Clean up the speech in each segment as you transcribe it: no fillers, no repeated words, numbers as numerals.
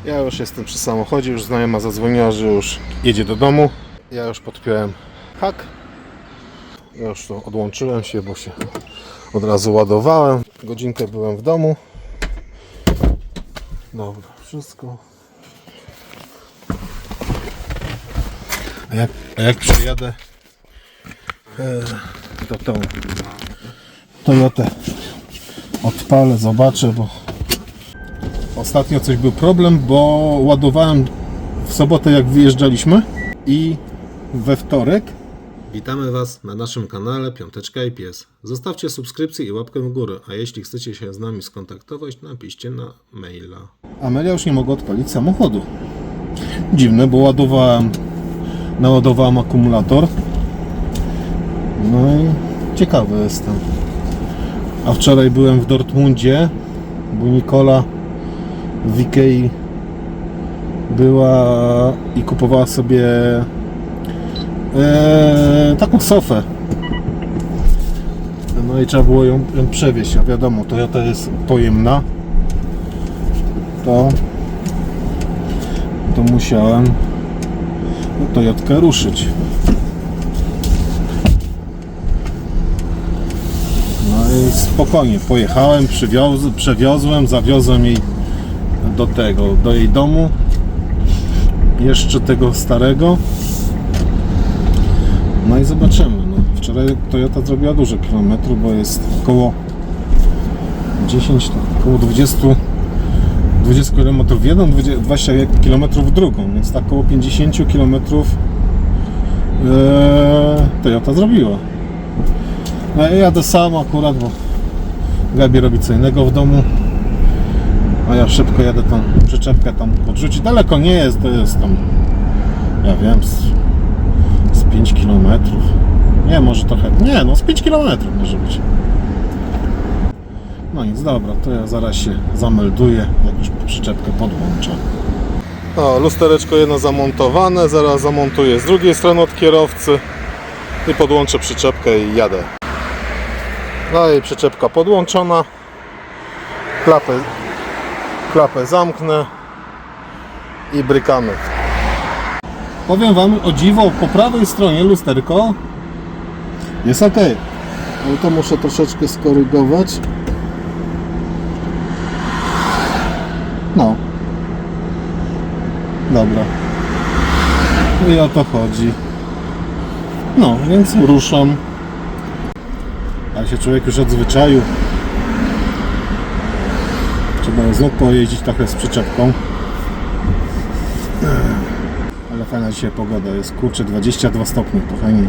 Ja już jestem przy samochodzie, już znajoma zadzwoniła, że już jedzie do domu. Ja już podpiąłem hak. Ja już tu odłączyłem się, bo się od razu ładowałem. Godzinkę byłem w domu. Dobra, wszystko. A jak przejadę to tą Toyotę odpalę, zobaczę, bo ostatnio coś był problem, bo ładowałem w sobotę, jak wyjeżdżaliśmy, i we wtorek. Witamy Was na naszym kanale Piąteczka i Pies. Zostawcie subskrypcję i łapkę w górę, a jeśli chcecie się z nami skontaktować, napiszcie na maila. Amelia już nie mogła odpalić samochodu. Dziwne, bo naładowałem akumulator. No i ciekawy jestem. A wczoraj byłem w Dortmundzie, bo Nikola w Ikei była i kupowała sobie taką sofę. No i trzeba było ją przewieźć, a wiadomo, Toyota jest pojemna. To musiałem Toyotkę ruszyć. No i spokojnie pojechałem, przewiozłem, zawiozłem jej do jej domu, jeszcze tego starego. No i zobaczymy. No, wczoraj Toyota zrobiła dużo kilometrów, bo jest około 20 km w jedną, 20 km w drugą, więc tak około 50 km Toyota zrobiła. No ja jadę sam akurat, bo Gabi robi co innego w domu, a ja szybko jadę tą przyczepkę tam podrzucić. Daleko nie jest, to jest tam, ja wiem, z 5 km. Nie, może trochę, nie, no z 5 km może być. No nic, dobra, to ja zaraz się zamelduję, jak już przyczepkę podłączę. O, lustereczko jedno zamontowane, zaraz zamontuję z drugiej strony od kierowcy i podłączę przyczepkę i jadę. No i przyczepka podłączona, klapę zamknę i brykamy. Powiem Wam, o dziwo, po prawej stronie lusterko jest ok, ale to muszę troszeczkę skorygować. No. Dobra. I o to chodzi. No, więc ruszam. Ale się człowiek już odzwyczaił. Trzeba znów pojeździć trochę z przyczepką. Ale fajna dzisiaj pogoda jest. Kurczę, 22 stopnie, to fajnie.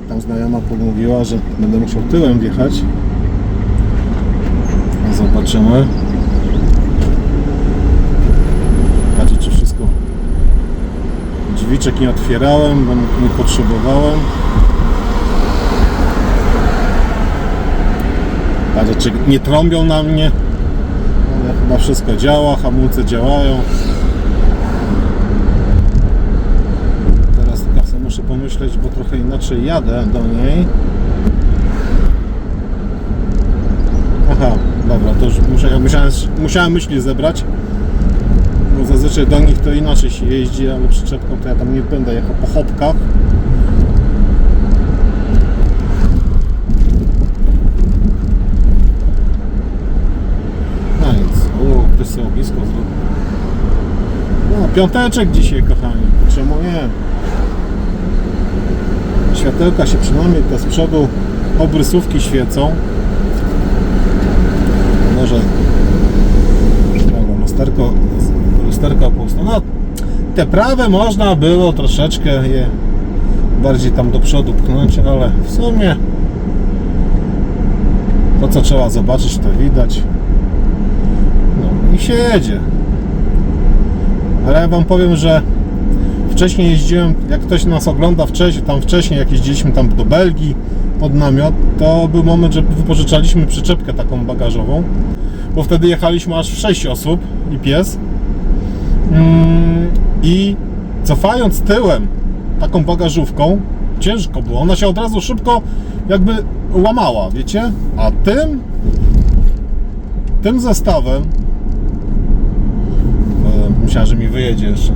Tam znajoma pomówiła, że będę musiał tyłem wjechać. Zobaczymy. Patrzcie, czy wszystko. Drzwiczek nie otwierałem, bo nie potrzebowałem. Patrzcie, czy nie trąbią na mnie. Ale chyba wszystko działa, hamulce działają. Teraz tylko sobie muszę pomyśleć, bo trochę inaczej jadę do niej. Aha, dobra, to już musiałem myśli zebrać. Bo zazwyczaj do nich to inaczej się jeździ, ale przyczepką to ja tam nie będę jechał po chopkach. No nic, ktoś sobie blisko zrobił. No, piąteczek dzisiaj, kochani, czemu nie? Światełka się przynajmniej te z przodu, obrysówki świecą. Może lusterko pusto. No, te prawe można było troszeczkę je bardziej tam do przodu pchnąć, ale w sumie to, co trzeba zobaczyć, to widać. No i się jedzie. Ale ja Wam powiem, że wcześniej jeździłem, jak ktoś nas ogląda wcześniej, jak jeździliśmy tam do Belgii pod namiot, to był moment, że wypożyczaliśmy przyczepkę taką bagażową, bo wtedy jechaliśmy aż w 6 osób i pies. I cofając tyłem taką bagażówką, ciężko było, ona się od razu szybko jakby łamała, wiecie? A tym zestawem myślałem, że mi wyjedzie jeszcze.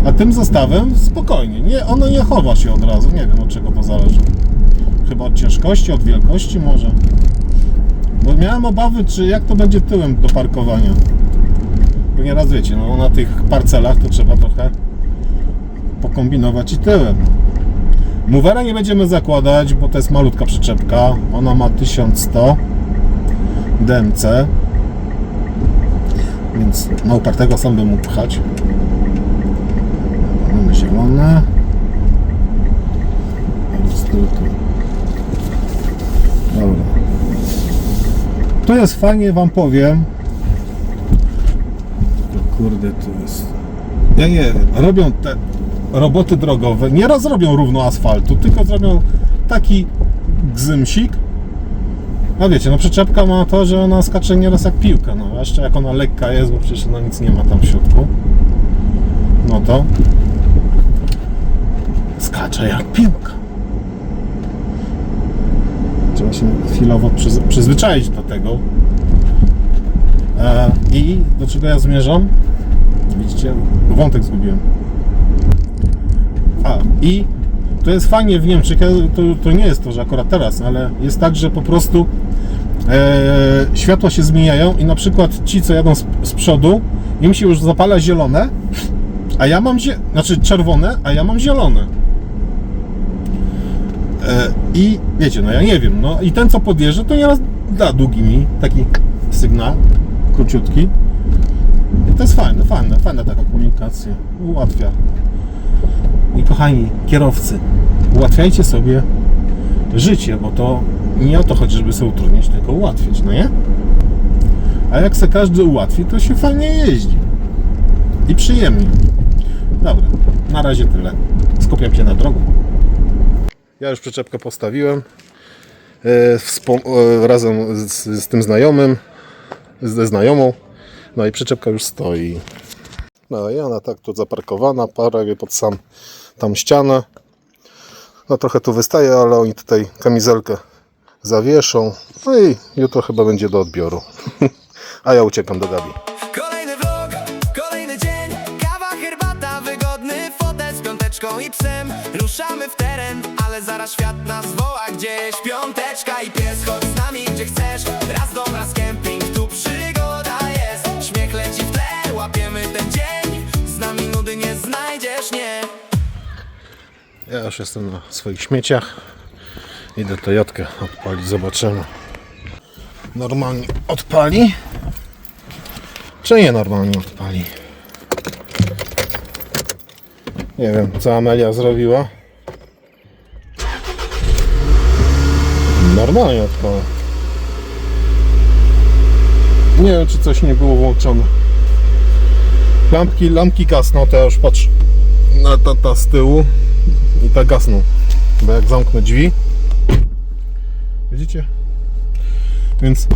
A tym zestawem spokojnie, nie, ono nie chowa się od razu, nie wiem od czego to zależy. Chyba od ciężkości, od wielkości może. Bo miałem obawy, czy jak to będzie tyłem do parkowania. Bo nieraz wiecie, no na tych parcelach to trzeba trochę pokombinować i tyłem. Movera nie będziemy zakładać, bo to jest malutka przyczepka. Ona ma 1100 DMC. Więc na upartego sam bym mógł pchać. Mamy zielone. Dobra. To jest fajnie, wam powiem. Kurde, tu jest. Ja nie wiem, robią te roboty drogowe, nie rozrobią równo asfaltu, tylko zrobią taki gzymsik. No wiecie, no przyczepka ma to, że ona skacze nieraz jak piłka, no jeszcze jak ona lekka jest, bo przecież no nic nie ma tam w środku. No to skacze jak piłka. Trzeba się chwilowo przyzwyczaić do tego. I do czego ja zmierzam? Widzicie, wątek zgubiłem. I to jest fajnie w Niemczech, to nie jest to, że akurat teraz, ale jest tak, że po prostu światła się zmieniają i na przykład ci, co jadą z przodu, im się już zapala zielone, a ja mam znaczy czerwone, a ja mam zielone. I wiecie, no ja nie wiem, no i ten, co podjeżdża, to nieraz da długi mi taki sygnał, króciutki. I to jest fajna taka komunikacja, ułatwia. I kochani kierowcy, ułatwiajcie sobie życie, bo to nie o to chodzi, żeby sobie utrudnić, tylko ułatwić, no nie? A jak se każdy ułatwi, to się fajnie jeździ. I przyjemnie. Dobra, na razie tyle. Skupiam się na drogu. Ja już przyczepkę postawiłem razem z tym znajomym, ze znajomą. No i przyczepka już stoi. No i ona tak tu zaparkowana, prawie pod tam ścianę. No trochę tu wystaje, ale oni tutaj kamizelkę zawieszą. No i jutro chyba będzie do odbioru. A ja uciekam do Gabi. Kolejny vlog, kolejny dzień. Kawa, herbata, wygodny fotel z piąteczką i psem. Ruszamy w teren, ale zaraz świat nas woła gdzieś. Piąteczka i pies, chodź z nami gdzie chcesz. Raz dom, raz kemping, tu przygoda jest. Śmiech leci w tle, łapiemy ten dzień. Z nami nudy nie znajdziesz, nie. Ja już jestem na swoich śmieciach. Idę Toyotkę odpalić, zobaczymy. Normalnie odpali? Czy nie normalnie odpali? Nie wiem, co Amelia zrobiła. Normalnie odpala. Nie wiem, czy coś nie było włączone. Lampki gasną, to ja już patrzę na ta z tyłu i ta gasną. Bo jak zamknę drzwi, widzicie? Więc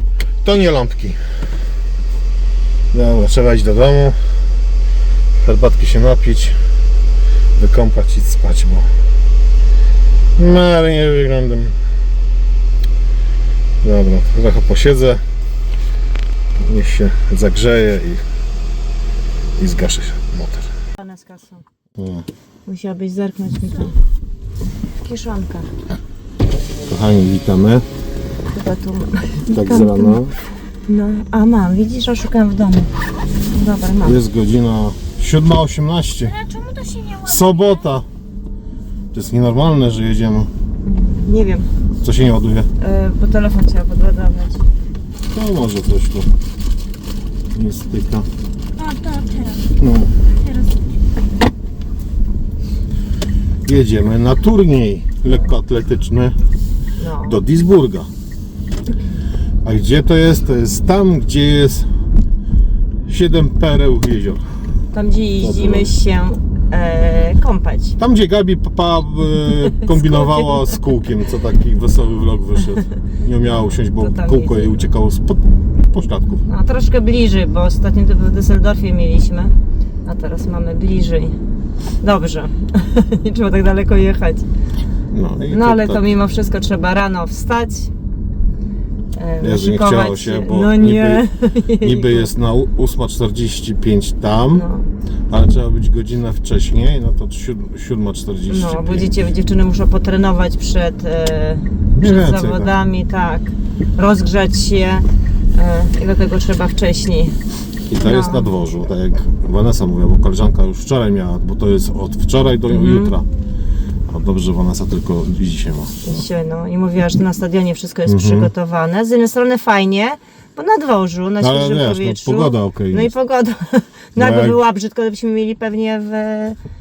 to nie lampki. Dobra, trzeba iść do domu, herbatki się napić, wykąpać i spać, bo nie wyglądam. Dobra, trochę posiedzę, niech się zagrzeje i zgaszy się motor. Pana z kasą. Musiałabyś zerknąć mi tam w kieszonkach. Kochani, witamy. Chyba tu Tak z rana. No, a mam, widzisz, oszukałam w domu. Dobra, mam. Jest godzina 7:18. A czemu to się nie ładuje? Sobota. To jest nienormalne, że jedziemy. Nie wiem, Co się nie ładuje? bo telefon trzeba podładować. To może coś tu nie styka. A, to teraz. No. Teraz. Jedziemy na turniej lekkoatletyczny No. do Duisburga. A gdzie to jest? To jest tam, gdzie jest 7 pereł jezior. Tam, gdzie jeździmy się kąpać. Tam, gdzie Gabi kombinowała z kółkiem, co taki wesoły vlog wyszedł. Nie miała usiąść, bo To tam kółko jej jedzie. uciekało z pośladków. No, troszkę bliżej, bo ostatnio to w Düsseldorfie mieliśmy, a teraz mamy bliżej. Dobrze, nie trzeba tak daleko jechać. I No ale to mimo wszystko trzeba rano wstać. Jezu, nie szykować chciało się, bo no nie. niby jest na 8:45 tam, No. Ale trzeba być godzinę wcześniej, no to 7:45. No, bo dziewczyny muszą potrenować przed więcej, zawodami, tak. Rozgrzać się i dlatego trzeba wcześniej. I to jest na dworzu, tak jak Vanessa mówiła, bo koleżanka już wczoraj miała, bo to jest od wczoraj do jutra. A dobrze, że Vanessa tylko dzisiaj ma. Dzisiaj, no i mówiła, że na stadionie wszystko jest przygotowane. Z jednej strony fajnie, bo na dworzu, na Ale świeżym wiesz, no, powietrzu. pogoda okej No i jest. pogoda. No No jakby jak- była brzydko, to byśmy mieli pewnie w...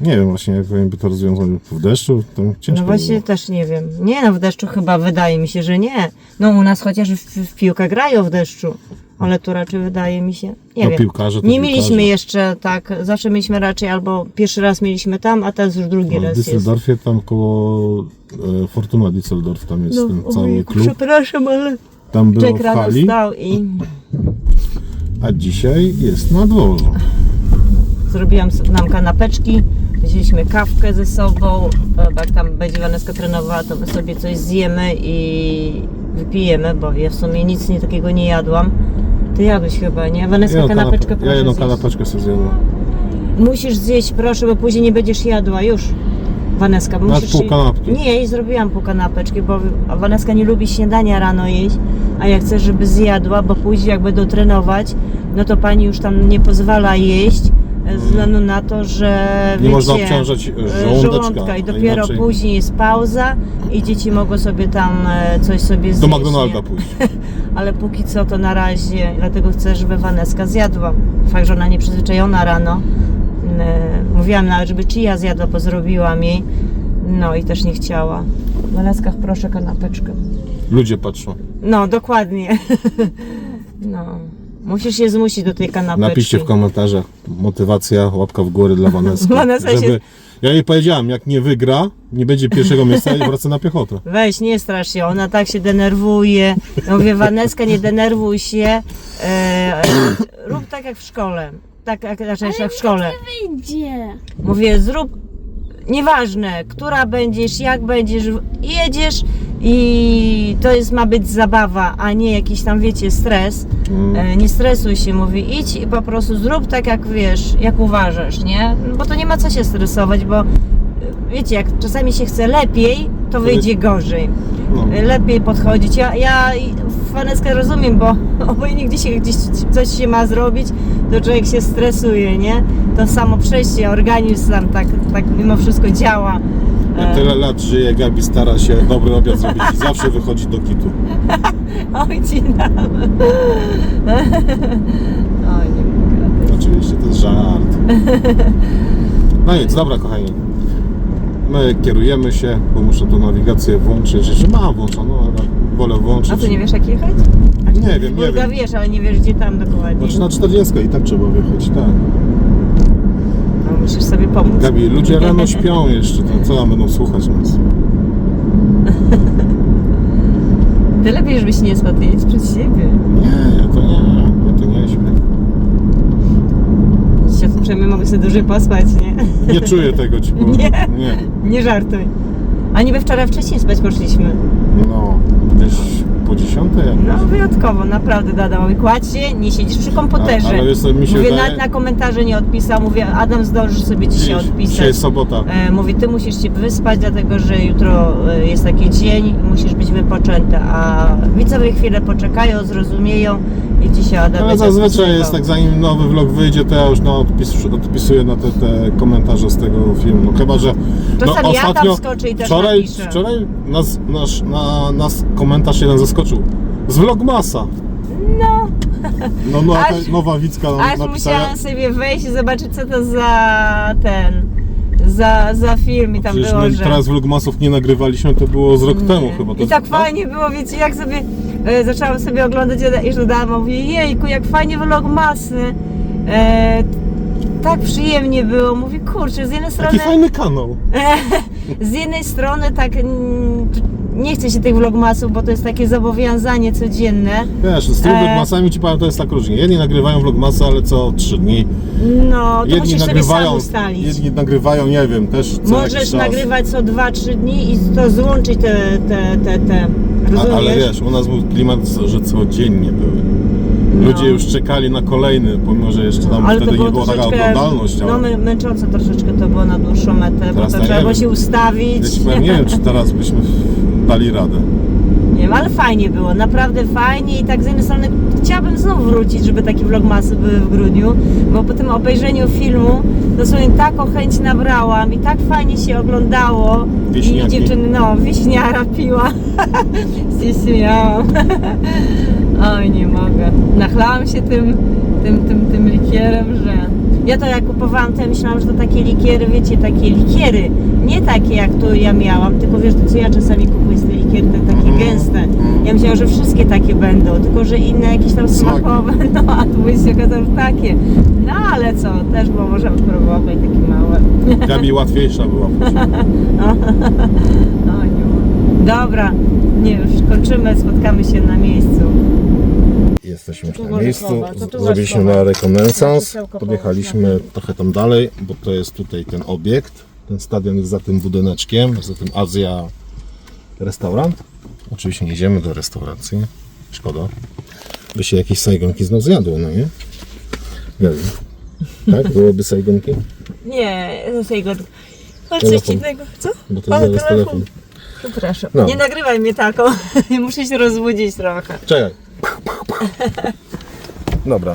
Nie wiem właśnie, jak by to rozwiązali w deszczu, to ciężko No właśnie było. też nie wiem. Nie no, w deszczu chyba wydaje mi się, że nie. No u nas chociaż w piłkę grają w deszczu. Ale tu raczej wydaje mi się, nie No wiem. piłkarze to Nie piłkarze. mieliśmy jeszcze tak, zawsze mieliśmy raczej albo pierwszy raz mieliśmy tam, a teraz już drugi No, w raz jest. Düsseldorfie tam koło Fortuna Düsseldorf, tam jest ten cały ojejku, klub. przepraszam, ale Tam było Jack w rano hali, wstał i a dzisiaj jest na dworzu. zrobiłam nam kanapeczki, wzięliśmy kawkę ze sobą, bo jak tam będzie Vaneska trenowała, to my sobie coś zjemy i wypijemy, bo ja w sumie nic takiego nie jadłam. Ty jadłeś chyba, nie? Vaneska kanapeczkę Ja proszę jedną zjeść. kanapeczkę sobie zjadłem. Musisz zjeść, proszę, bo później nie będziesz jadła, już. Vaneska, bo Nawet musisz... pół kanapki. Nie, i zrobiłam pół kanapeczki, bo Vaneska nie lubi śniadania rano jeść, a ja chcę, żeby zjadła, bo później jak będą trenować, no to pani już tam nie pozwala jeść, ze względu na to, że Nie można obciążać żołądeczka, i a dopiero inaczej później jest pauza i dzieci mogą sobie tam coś sobie zjeść. do McDonalda pójść. Ale póki co to na razie, dlatego chcę, żeby Vaneska zjadła. Fakt, że ona nieprzyzwyczajona rano. Mówiłam nawet, żeby Chia zjadła, bo zrobiłam jej. No i też nie chciała. Vaneska, proszę kanapeczkę. Ludzie patrzą. No, dokładnie. No. Musisz się zmusić do tej kanapeczki. Napiszcie w komentarzach motywacja, łapka w górę dla Vaneski. Vanessa się- Ja jej powiedziałem, jak nie wygra, nie będzie pierwszego miejsca i wraca na piechotę. Weź, nie strasz się, ona tak się denerwuje. Ja mówię, Vaneska, nie denerwuj się. Rób tak jak w szkole. Tak jak w szkole. Wyjdzie. Mówię, zrób, nieważne, która będziesz, jak będziesz, jedziesz i to jest, ma być zabawa, a nie jakiś tam, wiecie, stres. Nie stresuj się, mówię, idź i po prostu zrób tak, jak wiesz, jak uważasz, nie? No bo to nie ma co się stresować, bo wiecie, jak czasami się chce lepiej, to wyjdzie gorzej. No. Lepiej podchodzić. Ja Vaneskę rozumiem, bo obojętnie gdzieś coś się ma zrobić, to człowiek się stresuje, nie? To samo przejście, organizm tam tak mimo wszystko działa. Ja tyle lat żyję, Gabi stara się dobry obiad zrobić i zawsze wychodzi do kitu. Oj, ci dam. Oj, nie mogę. Oczywiście, to jest żart. No nic, dobra kochani. My kierujemy się, bo muszę tą nawigację włączyć. Jeszcze mam włączoną, ale wolę włączyć. A ty nie wiesz, jak jechać? Nie wiem, nie Bulga wiem. wiesz, ale nie wiesz, gdzie tam dokładnie. Znaczy na 40 i tak trzeba wjechać, tak. No, musisz sobie pomóc. Gabi, ludzie rano śpią jeszcze, to co tam będą słuchać nas? Ty lepiej, żebyś nie spadł, jedź przed siebie. Nie, ja to nie śpię. Dzisiaj przynajmniej mogę sobie dłużej pospać, nie? Nie czuję tego, ci powiem. Nie. Nie. Nie żartuj. A niby wczoraj wcześniej spać poszliśmy. No, gdzieś po 10 jak? No wyjątkowo, naprawdę Dada mówi, kładź się, nie siedzisz przy komputerze. Ale wiesz co, mi się mówię, wydaje- nawet na komentarze nie odpisał, mówię, Adam zdążysz sobie dzisiaj odpisać. Dzisiaj jest sobota. Mówi, ty musisz się wyspać, dlatego że jutro jest taki dzień i musisz być wypoczęta, a widzowie chwilę poczekają, zrozumieją i dzisiaj Adam Ale będzie zazwyczaj odpisywał. jest tak, zanim nowy vlog wyjdzie, to ja już odpisuję na te komentarze z tego filmu. No chyba, że Czasami ja tam wskoczę i też napiszę. wczoraj nas komentarz jeden zaskoczył. Z Vlogmasa. No, No, Aż- jakaś nowa Wicka aż napisała. musiałam sobie wejść i zobaczyć, co to za za film i tam Przecież było, my że... teraz Vlogmasów nie nagrywaliśmy, to było z rok temu chyba. To I tak no? fajnie było, wiecie, jak sobie zaczęłam sobie oglądać i dodałam, mówię, jejku, jak fajnie vlogmasy. Tak przyjemnie było, mówię, kurczę, z jednej strony... Taki fajny kanał. Z jednej strony tak nie chce się tych vlogmasów, bo to jest takie zobowiązanie codzienne. Wiesz, z tymi Vlogmasami ci powiem, to jest tak różnie. Jedni nagrywają Vlogmasy, ale co 3 dni. No, to Jedni musisz sobie sam nagrywają, ustalić. jedni nagrywają, nie wiem, też co jakiś Możesz czas. nagrywać co 2-3 dni i to złączyć te. Rozumiesz? Ale wiesz, u nas był klimat, że codziennie były. Ludzie już czekali na kolejny, pomimo że jeszcze tam Ale to wtedy było nie była taka troszeczkę, oglądalność. no Ale męczące troszeczkę to było na dłuższą metę, bo Teraz to to trzeba nie było wiem. się ustawić. nie wiem, czy teraz byśmy dali radę. Nie wiem, ale fajnie było, naprawdę fajnie i tak z jednej strony chciałabym znów wrócić, żeby takie vlogmasy były w grudniu, bo po tym obejrzeniu filmu dosłownie taką chęć nabrałam i tak fajnie się oglądało. Wieśniaki. I dziewczyny, no, wieśniara piła. się śmiałam. Oj, nie mogę. Nachlałam się tym likierem, że... Ja to jak kupowałam, to ja myślałam, że to takie likiery, wiecie, takie likiery. Nie takie jak tu ja miałam, tylko wiesz, to co ja czasami kupuję z te likiery, te takie gęste. Ja myślałam, że wszystkie takie będą, tylko że inne jakieś tam Smaki. smakowe, no a tu się okazało, że takie. No ale co, też było możemy spróbować, takie małe. Gabi łatwiejsza była. O, nie mogę. Dobra, nie już kończymy, spotkamy się na miejscu. Jesteśmy już Tu na może miejscu, chować, to tu zrobiliśmy masz na chować. rekonesans, Krzesełko podjechaliśmy połóż trochę tam dalej, bo to jest tutaj ten obiekt, ten stadion jest za tym budyneczkiem, za tym Azja restaurant. Oczywiście nie idziemy do restauracji, szkoda, by się jakieś sajgonki znów zjadło, no nie? Gabi, tak? Byłoby sajgonki? Nie, z go. Ale Telefon. coś innego, co? Bo to jest zaraz telefon. Przepraszam. No. Nie nagrywaj mnie taką. Muszę się rozbudzić trochę. Czekaj. Dobra.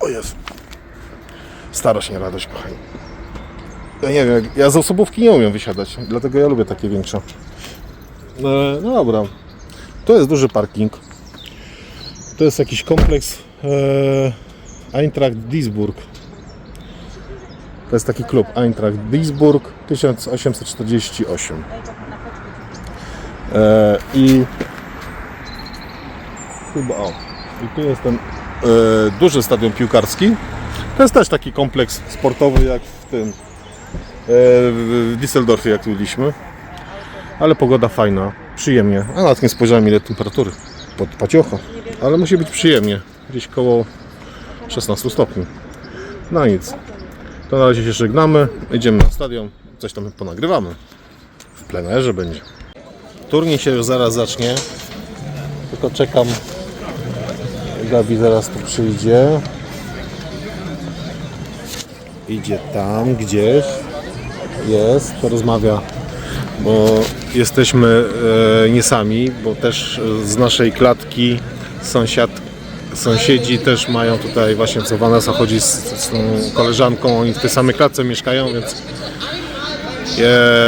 O Jezu. Starość, nie radość, kochani. Ja nie wiem, ja z osobówki nie umiem wysiadać, dlatego ja lubię takie większe. No dobra. To jest duży parking. To jest jakiś kompleks Eintracht Duisburg. To jest taki klub Eintracht Duisburg 1848. I chyba i tu jest ten duży stadion piłkarski. To jest też taki kompleks sportowy jak w tym w Düsseldorfie, jak tu byliśmy. Ale pogoda fajna, przyjemnie. A nawet nie spojrzałem, ile temperatury pod paciocha. Ale musi być przyjemnie. Gdzieś koło 16 stopni. No nic. To na razie się żegnamy. Idziemy na stadion. Coś tam ponagrywamy. W plenerze będzie. Turniej się już zaraz zacznie. Tylko czekam. Gabi zaraz tu przyjdzie. Idzie tam gdzieś. Jest, porozmawia. Bo jesteśmy nie sami, bo też z naszej klatki sąsiedzi też mają tutaj właśnie, co Vanessa chodzi z tą koleżanką, oni w tej samej klatce mieszkają, więc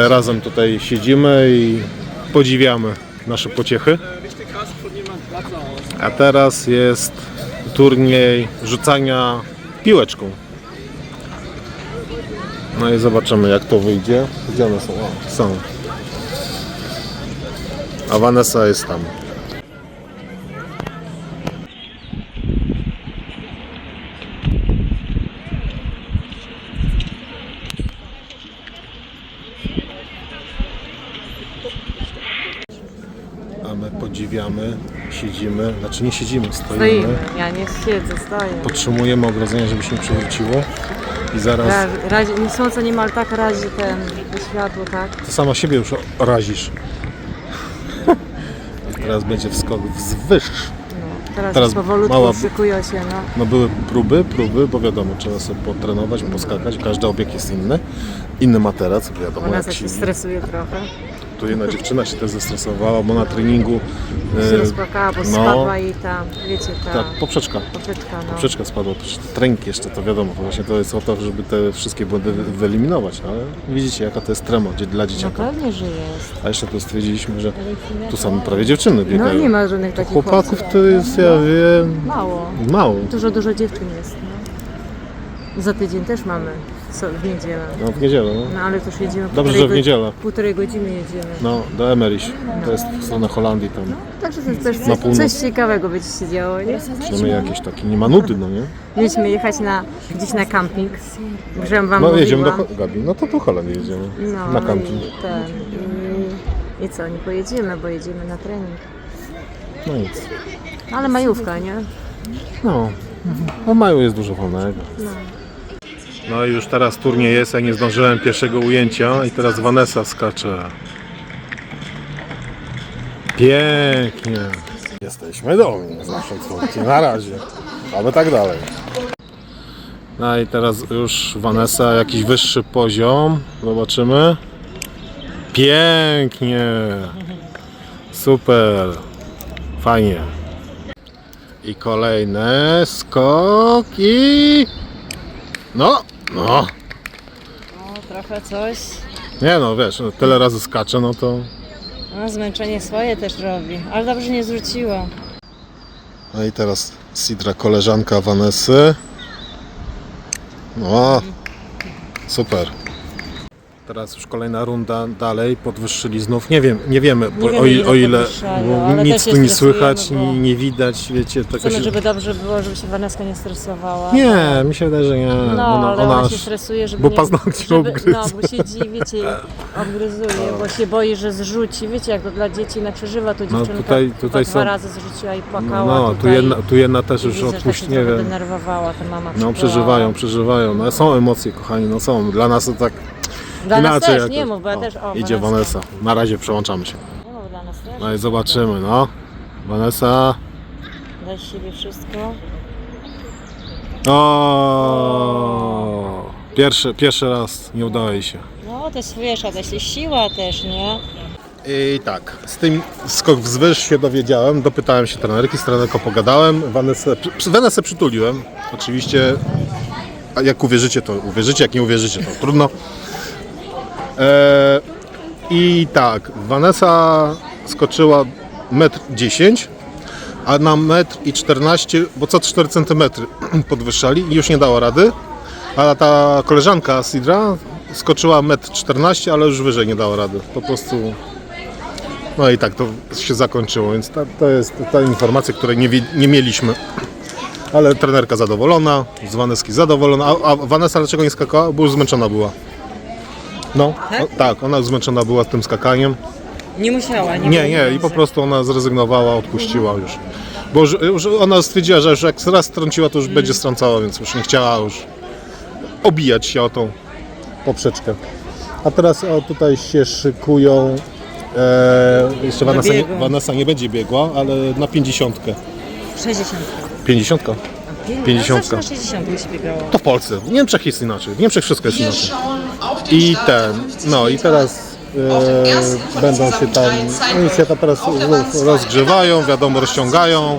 razem tutaj siedzimy i podziwiamy nasze pociechy. A teraz jest turniej rzucania piłeczką. No i zobaczymy, jak to wyjdzie. Gdzie one są? O, są. A Vanessa jest tam. A my podziwiamy, siedzimy, znaczy nie siedzimy, stoimy. Ja nie siedzę, stoję. Podtrzymujemy ogrodzenie, żeby się nie przewróciło. I zaraz Słońce niemal tak razi to światło, tak? ty sama siebie już razisz. I teraz będzie wskok wzwyż. No, teraz Teraz powolutku mała- szykują się, no. No były próby, bo wiadomo, trzeba sobie potrenować, poskakać. Każdy obiekt jest inny. Inny materac, wiadomo Ona jak się silni. stresuje trochę. Tu jedna dziewczyna się też zestresowała, bo na treningu Się rozpłakała, bo no. spadła i ta, wiecie, ta tak, poprzeczka. poprzeczka, no. Poprzeczka spadła, też tręk jeszcze, to wiadomo, to właśnie to jest o to, żeby te wszystkie błędy wyeliminować, no, ale widzicie jaka to jest trema dla No dzieciaka. pewnie, że jest. A jeszcze tu stwierdziliśmy, że tu same prawie dziewczyny biegają. No nie ma żadnych takich Chłopaków chłopców. to jest, ja wiem, Mało. mało. Dużo dziewczyn jest, no. Za tydzień też mamy, w niedzielę. No w niedzielę, no. No ale też jedziemy Dobrze, że w niedzielę. Półtorej godziny jedziemy. No, do Emmerich, to jest w stronę Holandii tam. Także to też Na północ. coś ciekawego będzie się działo, nie? Przynajmniej jakieś takie, nie ma nudy, no nie? Mieliśmy jechać gdzieś na camping, żebym wam No mówiła. jedziemy do Gabi, no to do Holandii jedziemy, No, na camping. I co, nie pojedziemy, bo jedziemy na trening. No nic. Ale majówka, nie? No, w maju jest dużo wolnego. No i już teraz turniej jest, ja nie zdążyłem pierwszego ujęcia i teraz Vanessa skacze. Pięknie. Jesteśmy dumni z naszej córki, na razie. Aby tak dalej. No i teraz już Vanessa, jakiś wyższy poziom. Zobaczymy. Pięknie. Super. Fajnie. I kolejne skoki. No. No, trochę coś. Nie no, wiesz, no, tyle razy skacze, no to... No, zmęczenie swoje też robi, ale dobrze nie zwróciło. No i teraz Sidra, koleżanka Vanessy. No, super. Teraz już kolejna runda dalej, podwyższyli znów. Nie wiemy, bo, wiemy, o ile podwyższają, bo ale nic też się tu nie stresujemy, słychać, bo nie widać, wiecie, tylko Chcemy, się... żeby dobrze było, żeby się Vaneska nie stresowała. Nie, mi się wydaje, że nie. No, ale ona się aż- stresuje, żeby bo nie... paznokcie obgryzł. No, bo siedzi, wiecie, obgryzuje, bo się boi, że zrzuci. Wiecie, jak to dla dzieci nie przeżywa, to dziewczynka tutaj chyba są- 2 razy zrzuciła i płakała. No, tutaj. tu jedna też I już widzę, że odpuści, tak się nie trochę wiem. denerwowała ta mama. No, przybyła. przeżywają. No, są emocje, kochani, no są. Dla nas to tak Dla nas inaczej. też, jakoś. nie mów, bo ja O, też... O, idzie Vanessa. Na razie przełączamy się. Nie mów, dla nas też. No i zobaczymy, no. Vanessa. Daj z siebie wszystko. O, pierwszy raz nie udało jej się. No, to jest, wiesz, a to jest siła też, nie? I tak, z tym skok wzwyż się dowiedziałem, dopytałem się trenerki, z trenerką pogadałem, Vanessę przytuliłem, oczywiście, a jak uwierzycie, to uwierzycie, jak nie uwierzycie, to trudno. I tak, Vanessa skoczyła 1,10 m, a na 1,14 m, bo co 4 cm podwyższali i już nie dała rady, a ta koleżanka Sidra skoczyła 1,14 m, ale już wyżej nie dała rady, po prostu... No i tak to się zakończyło, więc to jest ta informacja, której nie mieliśmy. Ale trenerka zadowolona, z Vaneski zadowolona. A Vanessa dlaczego nie skakała? Bo już zmęczona była. No, tak, ona już zmęczona była tym skakaniem. Nie musiała, Nie, i po prostu ona zrezygnowała, odpuściła już. Bo już ona stwierdziła, że już jak raz strąciła, to już będzie strącała, więc już nie chciała już obijać się o tą poprzeczkę. A teraz tutaj się szykują. Jeszcze biegu. Vanessa nie będzie biegła, ale na 50. 60. 50? 50. Na 60 się biegało. To w Polsce. W Niemczech jest inaczej. W Niemczech wszystko jest inaczej. I no i teraz będą się tam, oni się tam teraz rozgrzewają, wiadomo, rozciągają.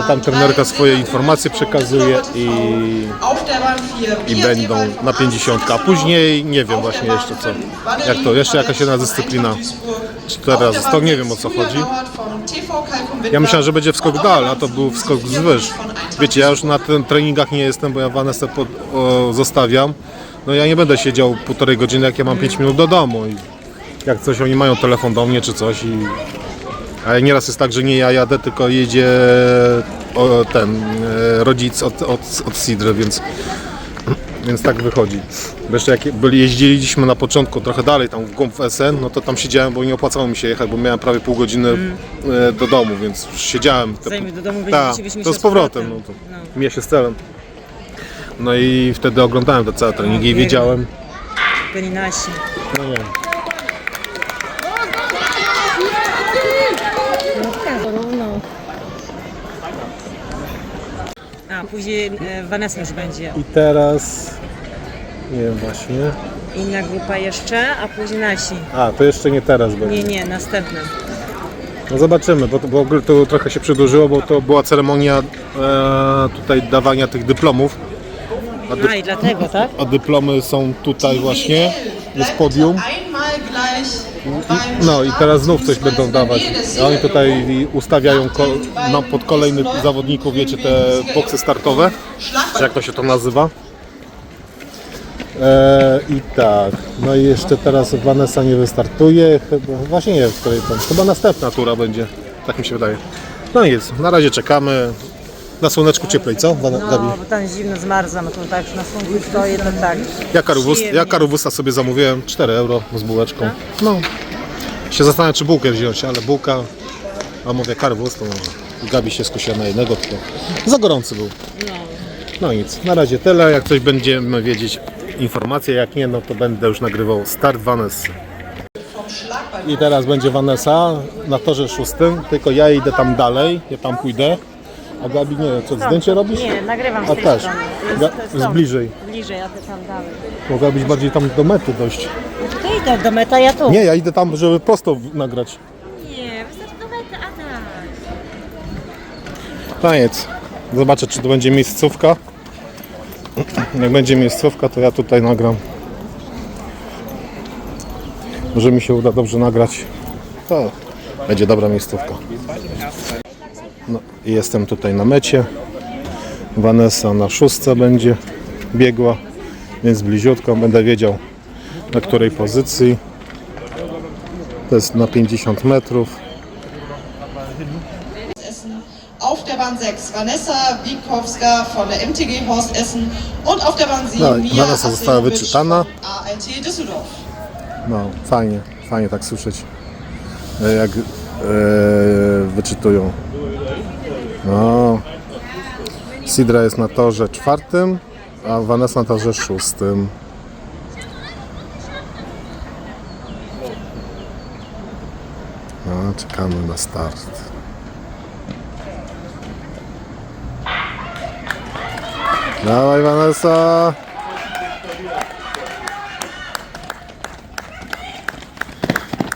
Tam trenerka swoje informacje przekazuje i będą na 50, a później nie wiem właśnie jeszcze co, jak to, jeszcze jakaś jedna dyscyplina, 4 razy 100, nie wiem o co chodzi. Ja myślałem, że będzie wskok dal, a to był wskok wzwyż. Wiecie, ja już na tym treningach nie jestem, bo ja Vanessę zostawiam. No ja nie będę siedział 1,5 godziny, jak ja mam 5 minut do domu i jak coś, oni mają telefon do mnie czy coś a nieraz jest tak, że nie ja jadę, tylko jedzie rodzic od Sidry, więc tak wychodzi. Bo jeszcze jak jeździliśmy na początku trochę dalej, tam w głąb SN, no to tam siedziałem, bo nie opłacało mi się jechać, bo miałem prawie pół godziny do domu, więc już siedziałem. Zanim do domu Tak, byśmy to z powrotem, no to mija się z celem. No i wtedy oglądałem te całe treningi i wiedziałem. Byli nasi. No nie. Równo. A później Vanessa już będzie. I teraz, nie wiem właśnie. Inna grupa jeszcze, a później nasi. A, to jeszcze nie teraz będzie. Nie, następne. No zobaczymy, bo w ogóle to trochę się przedłużyło, bo to była ceremonia tutaj dawania tych dyplomów. A i dlatego, tak? A dyplomy są tutaj właśnie, jest podium. No i teraz znów coś będą dawać. A oni tutaj ustawiają pod kolejnych zawodników, wiecie, te boksy startowe, czy jak to się to nazywa. I tak, no i jeszcze teraz Vanessa nie wystartuje, właśnie nie wiem, w której tam, chyba następna tura będzie, tak mi się wydaje. No i jest, na razie czekamy. Na słoneczku cieplej, co? Gabi? No, bo tam zimno zmarzam, to tak na słonku stoję, to tak. Ja karowusa sobie zamówiłem, 4 euro z bułeczką. No, się zastanawiam, czy bułkę wziąć, ale bułka, a mówię karwus, to Gabi się skusiła na jednego, tylko za gorący był. No nic, na razie tyle, jak coś będziemy wiedzieć informacje, jak nie, no to będę już nagrywał start Vanessy. I teraz będzie Vanessa na torze 6, tylko ja idę tam dalej, ja tam pójdę. A Gabi, nie, co, zdjęcie robisz? Nie, nagrywam z A tej też. strony. Z bliżej. Bliżej, a ty tam dalej. Mogłabyś bardziej tam do mety dojść. Ty idę do meta, ja tu. Nie, ja idę tam, żeby prosto nagrać. Nie, wystarczy do mety, a tak. Taniec. Zobaczę, czy to będzie miejscówka. Jak będzie miejscówka, to ja tutaj nagram. Może mi się uda dobrze nagrać. To będzie dobra miejscówka. No, i jestem tutaj na mecie. Vanessa na 6 będzie biegła, więc bliziutko będę wiedział, na której pozycji. To jest na 50 metrów. Auf der Bahn 6 Vanessa Wieckowska von der MTG Horst Essen und auf der Bahn 7 No, Mia Vanessa została Asejowicz wyczytana. von ALT Düsseldorf. No, fajnie tak słyszeć, jak wyczytują. No, Sidra jest na torze 4, a Vanessa na torze 6. No, czekamy na start. Dawaj, Vanessa!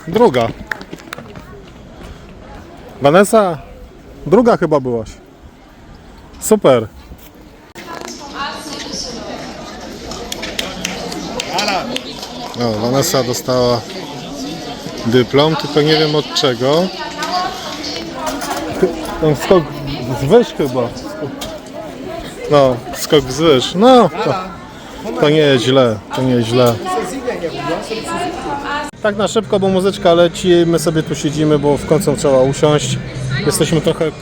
Druga. Vanessa, druga chyba byłaś. Super. No, Vanessa dostała dyplom, tylko nie wiem od czego. Ten skok zwyż chyba. No, skok wzwyż. No, to nie jest źle, to nie jest źle. Tak na szybko, bo muzyczka leci, my sobie tu siedzimy, bo w końcu trzeba usiąść. Jesteśmy trochę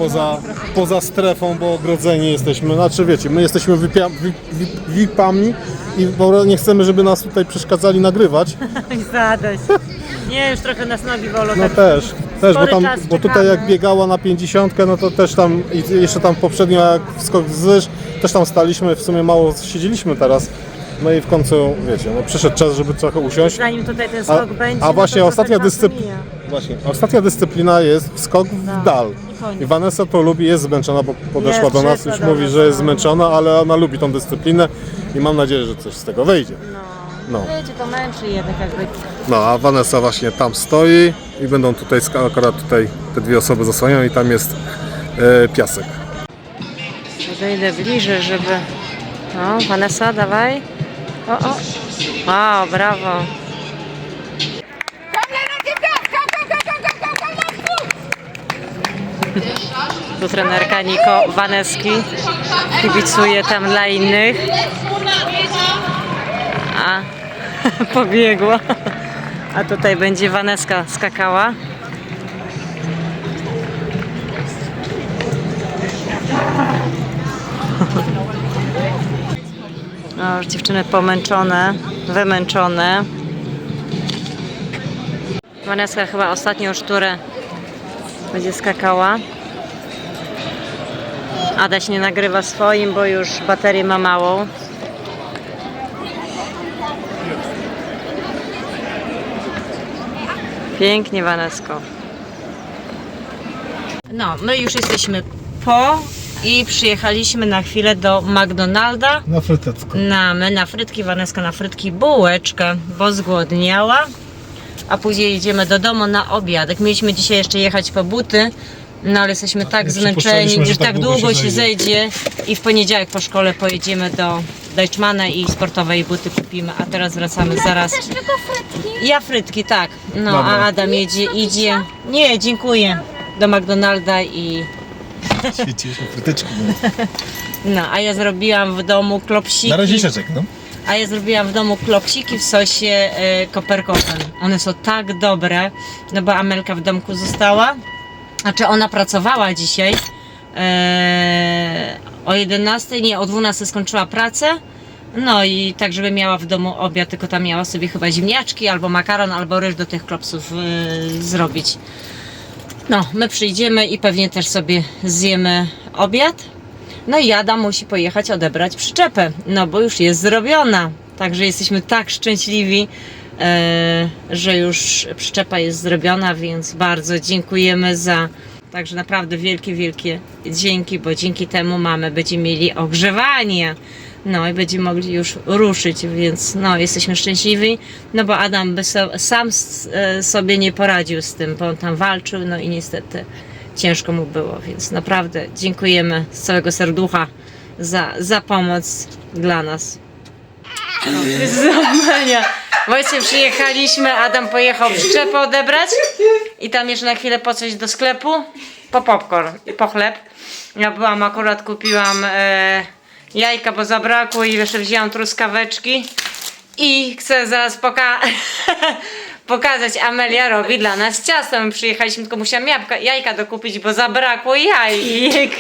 poza strefą, bo ogrodzeni jesteśmy. Znaczy wiecie, my jesteśmy VIP-ami i nie chcemy, żeby nas tutaj przeszkadzali nagrywać. Zadość. Nie, już trochę nas nogi wolą. No tak też spory czas bo tutaj czekamy. jak biegała na 50, no to też tam, i jeszcze tam poprzednio jak skok wzwyż, też tam staliśmy, w sumie mało siedzieliśmy teraz. No i w końcu, wiecie, no przyszedł czas, żeby trochę usiąść. Zanim tutaj ten skok będzie, A no właśnie to ostatnia trochę czasu dyscyplina. mija. Właśnie, ostatnia dyscyplina jest skok w dal. i koniec. I Vanessa to lubi, jest zmęczona, bo podeszła Jest, do nas, przyszła już do mówi, nas, że jest no. zmęczona, ale ona lubi tą dyscyplinę i mam nadzieję, że coś z tego wyjdzie. No. Wiecie, to męczy jednak jakby. No, a Vanessa właśnie tam stoi i będą tutaj, akurat tutaj te dwie osoby zasłaniają i tam jest piasek. Podejdę bliżej, żeby... O, Vanessa, dawaj. O. Wow, brawo. Tu trenerka Niko Waneski kibicuje tam dla innych. A pobiegła. A tutaj będzie Waneska skakała. No, już dziewczyny pomęczone, wymęczone. Waneska chyba ostatnią szturę będzie skakała. Adaś nie nagrywa swoim, bo już baterię ma małą. Pięknie, Wanesko. No, my już jesteśmy po i przyjechaliśmy na chwilę do McDonalda. Na frytecko. My na frytki, Waneska na frytki, bułeczkę, bo zgłodniała. A później jedziemy do domu na obiadek. Mieliśmy dzisiaj jeszcze jechać po buty, no ale jesteśmy tak nie zmęczeni, przypuszczaliśmy, że że tak długo się zejdzie. zejdzie i w poniedziałek po szkole pojedziemy do Deichmana i sportowe buty kupimy, a teraz wracamy zaraz. Ja frytki, tak. No, Dobra. a Adam idzie. Nie, dziękuję. Do McDonalda i... Świecisz fryteczki. No, a ja zrobiłam w domu klopsiki. Na razie sieczek, no. A ja zrobiłam w domu klopsiki w sosie koperkowym. One są tak dobre, no bo Amelka w domku została. Znaczy ona pracowała dzisiaj o 11, nie, o 12 skończyła pracę. No i tak, żeby miała w domu obiad, tylko tam miała sobie chyba ziemniaczki, albo makaron, albo ryż do tych klopsów zrobić. No, my przyjdziemy i pewnie też sobie zjemy obiad. No i Adam musi pojechać odebrać przyczepę, no bo już jest zrobiona. Także jesteśmy tak szczęśliwi, że już przyczepa jest zrobiona, więc bardzo dziękujemy za. Także naprawdę wielkie, wielkie dzięki, bo dzięki temu będziemy mieli ogrzewanie. No i będziemy mogli już ruszyć, więc no jesteśmy szczęśliwi, no bo Adam by sam sobie nie poradził z tym, bo on tam walczył, no i niestety ciężko mu było, więc naprawdę dziękujemy z całego serducha za pomoc dla nas. Złamania. Właśnie przyjechaliśmy, Adam pojechał przyczepę odebrać i tam jeszcze na chwilę po coś do sklepu, po popcorn i po chleb. Ja byłam, akurat kupiłam jajka, bo zabrakło i jeszcze wzięłam truskaweczki i chcę zaraz pokazać, Amelia robi dla nas ciasto. My przyjechaliśmy, tylko musiałam jajka dokupić, bo zabrakło jajek.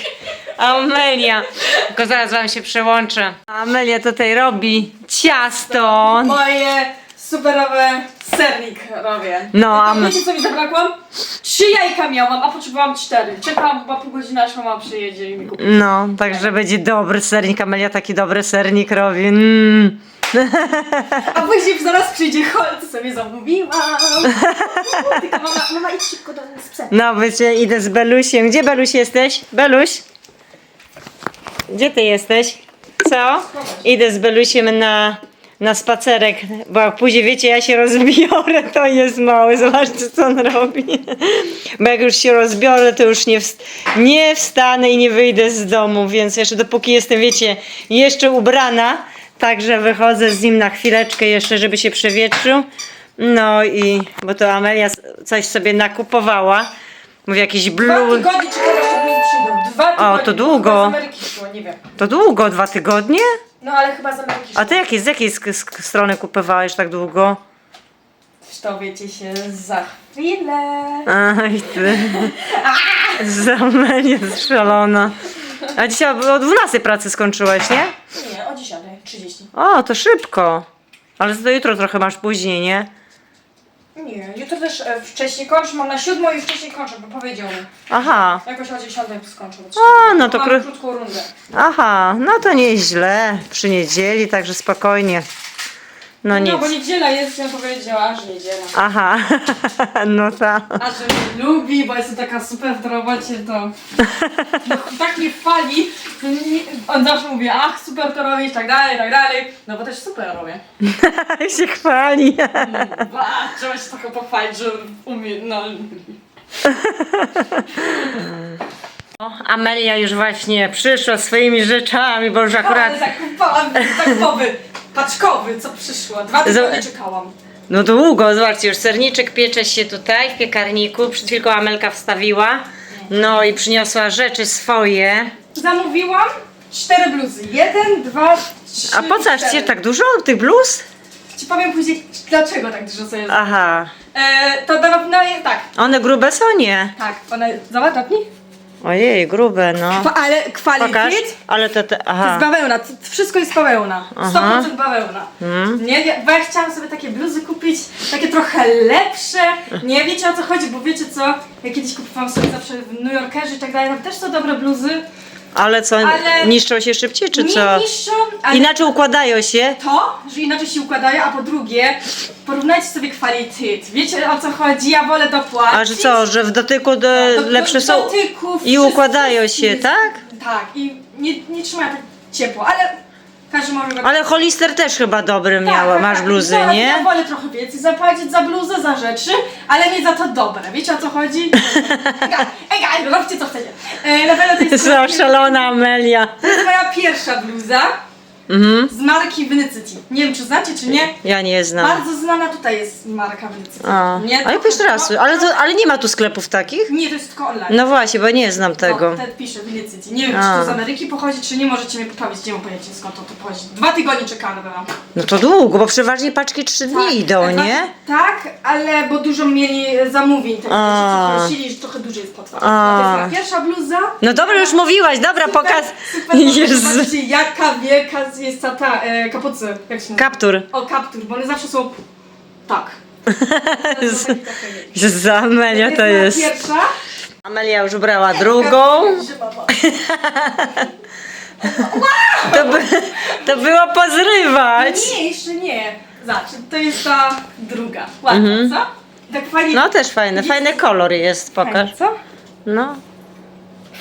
Amelia, tylko zaraz wam się przełączę. Amelia tutaj robi ciasto. Moje superowe sernik robię. No, a my... Wiecie co mi zabrakło? 3 jajka miałam, a potrzebowałam 4. Czekałam chyba pół godziny, aż mama przyjedzie i mi kupi. No, także będzie dobry sernik. Amelia taki dobry sernik robi. A później zaraz przyjdzie Holt, sobie zamówiłam. Tylko mama idź szybko do mnie z psem. No, wiecie, idę z Belusiem. Gdzie Beluś jesteś? Beluś? Gdzie ty jesteś? Co? Idę z Belusiem na spacerek, bo jak później, wiecie, ja się rozbiorę, to jest mały. Zobaczcie, co on robi. Bo jak już się rozbiorę, to już nie wstanę i nie wyjdę z domu, więc jeszcze dopóki jestem, wiecie, jeszcze ubrana, także wychodzę z nim na chwileczkę jeszcze, żeby się przewietrzył. No i, bo to Amelia coś sobie nakupowała. Mówię, jakiś 2 blue. tygodnie czekałam, aż mi przyjdą. 2 tygodnie. O, to długo. Chyba z Ameryki szło, nie wiem. To długo, 2 tygodnie? No ale chyba z Ameryki szło. A ty z jakiej strony kupowałeś tak długo? Dowiecie się za chwilę. Aj ty. Amelia jest szalona. A dzisiaj o 12 pracy skończyłaś, nie? Nie, o 10:30. O, to szybko. Ale to jutro trochę masz później, nie? Nie, jutro też wcześniej kończę, mam na 7 i wcześniej kończę, bo powiedział mi. Aha. Jakoś o 10 skończę. O, no to mam krótką rundę. Aha, no to nieźle. Przy niedzieli, także spokojnie. No nic. No, bo niedziela jest, ja powiedziała, że niedziela. Aha, no tak. A że mnie lubi, bo jestem taka super w robocie, to no, tak mnie chwali. To on zawsze mówi, ach, super to robisz, tak dalej. No bo też super robię. się chwali. Trzeba się trochę pochwalić, że umie, no. Amelia już właśnie przyszła swoimi rzeczami, bo już akurat... Ale zakupałam zakupowy, paczkowy, co przyszło. 2 tygodnie czekałam. No długo, zobaczcie, już serniczek piecze się tutaj w piekarniku, przed chwilką Amelka wstawiła, no i przyniosła rzeczy swoje. Zamówiłam 4 bluzy. 1, 2, 3, A po co aż 4. ci tak dużo tych bluz? Ci powiem później, dlaczego tak dużo sobie. Aha, To no tak, one grube są, nie? tak, one, zobacz, dotknij. Ojej, grube, no. Ale Pokaż, kwalitet ale to, z bawełna, wszystko jest bawełna. 100% bawełna. Nie, bo ja chciałam sobie takie bluzy kupić, takie trochę lepsze. Nie wiecie, o co chodzi, bo wiecie co, ja kiedyś kupowałam sobie zawsze w New Yorkerze i tak dalej, tam też są dobre bluzy. Ale co, Ale- niszczą się szybciej, czy Nie co? niszczą, ale Inaczej układają się. to, że inaczej się układają, a po drugie, porównajcie sobie kwalitet. Wiecie, o co chodzi, ja wolę dopłacić. A że co, że w dotyku lepsze są dotyków, i wszystko układają jest- się, tak? Tak, i nie trzymają tak ciepło, ale każdy może... Ale Hollister też chyba dobry Tak, masz bluzy, no, nie? Ja wolę trochę więcej zapłacić za bluzę, za rzeczy, ale mieć za to dobre. Wiecie, o co chodzi? Egal, róbcie co chcecie. Na pewno to jest Co, szalona Amelia. to jest moja pierwsza bluza z marki Venicity. Nie wiem, czy znacie, czy nie. Ja nie znam. Bardzo znana tutaj jest marka Venicity. A, Nie, ale pierwszy raz, ale nie ma tu sklepów takich? Nie, to jest tylko online. No właśnie, bo nie znam tego. O, ten pisze Venicity. Nie wiem, A. czy to z Ameryki pochodzi, czy nie. Możecie mnie poprawić, nie mam pojęcia, skąd to pochodzi. 2 tygodnie czekałam na No to długo, bo przeważnie paczki 3 dni idą, nie? Tak, ale bo dużo mieli zamówień, tak A. że prosili, że trochę dłużej jest potrwa. A. To jest moja pierwsza bluza. No dobra, już mówiłaś, dobra, pokaz. Super, Jezu. zobaczcie, jaka wielka jest ta kapucy. Jak się nazywa? Kaptur. O, kaptur, bo one zawsze są tak. Jezu, Amelia to moja jest. pierwsza. Amelia już brała drugą. To było pozrywać. Nie, jeszcze nie. Zobacz, to jest ta druga. Ładna, co? Tak fajnie. No też fajny, fajny kolor jest, pokaż. Fajnie, co? No,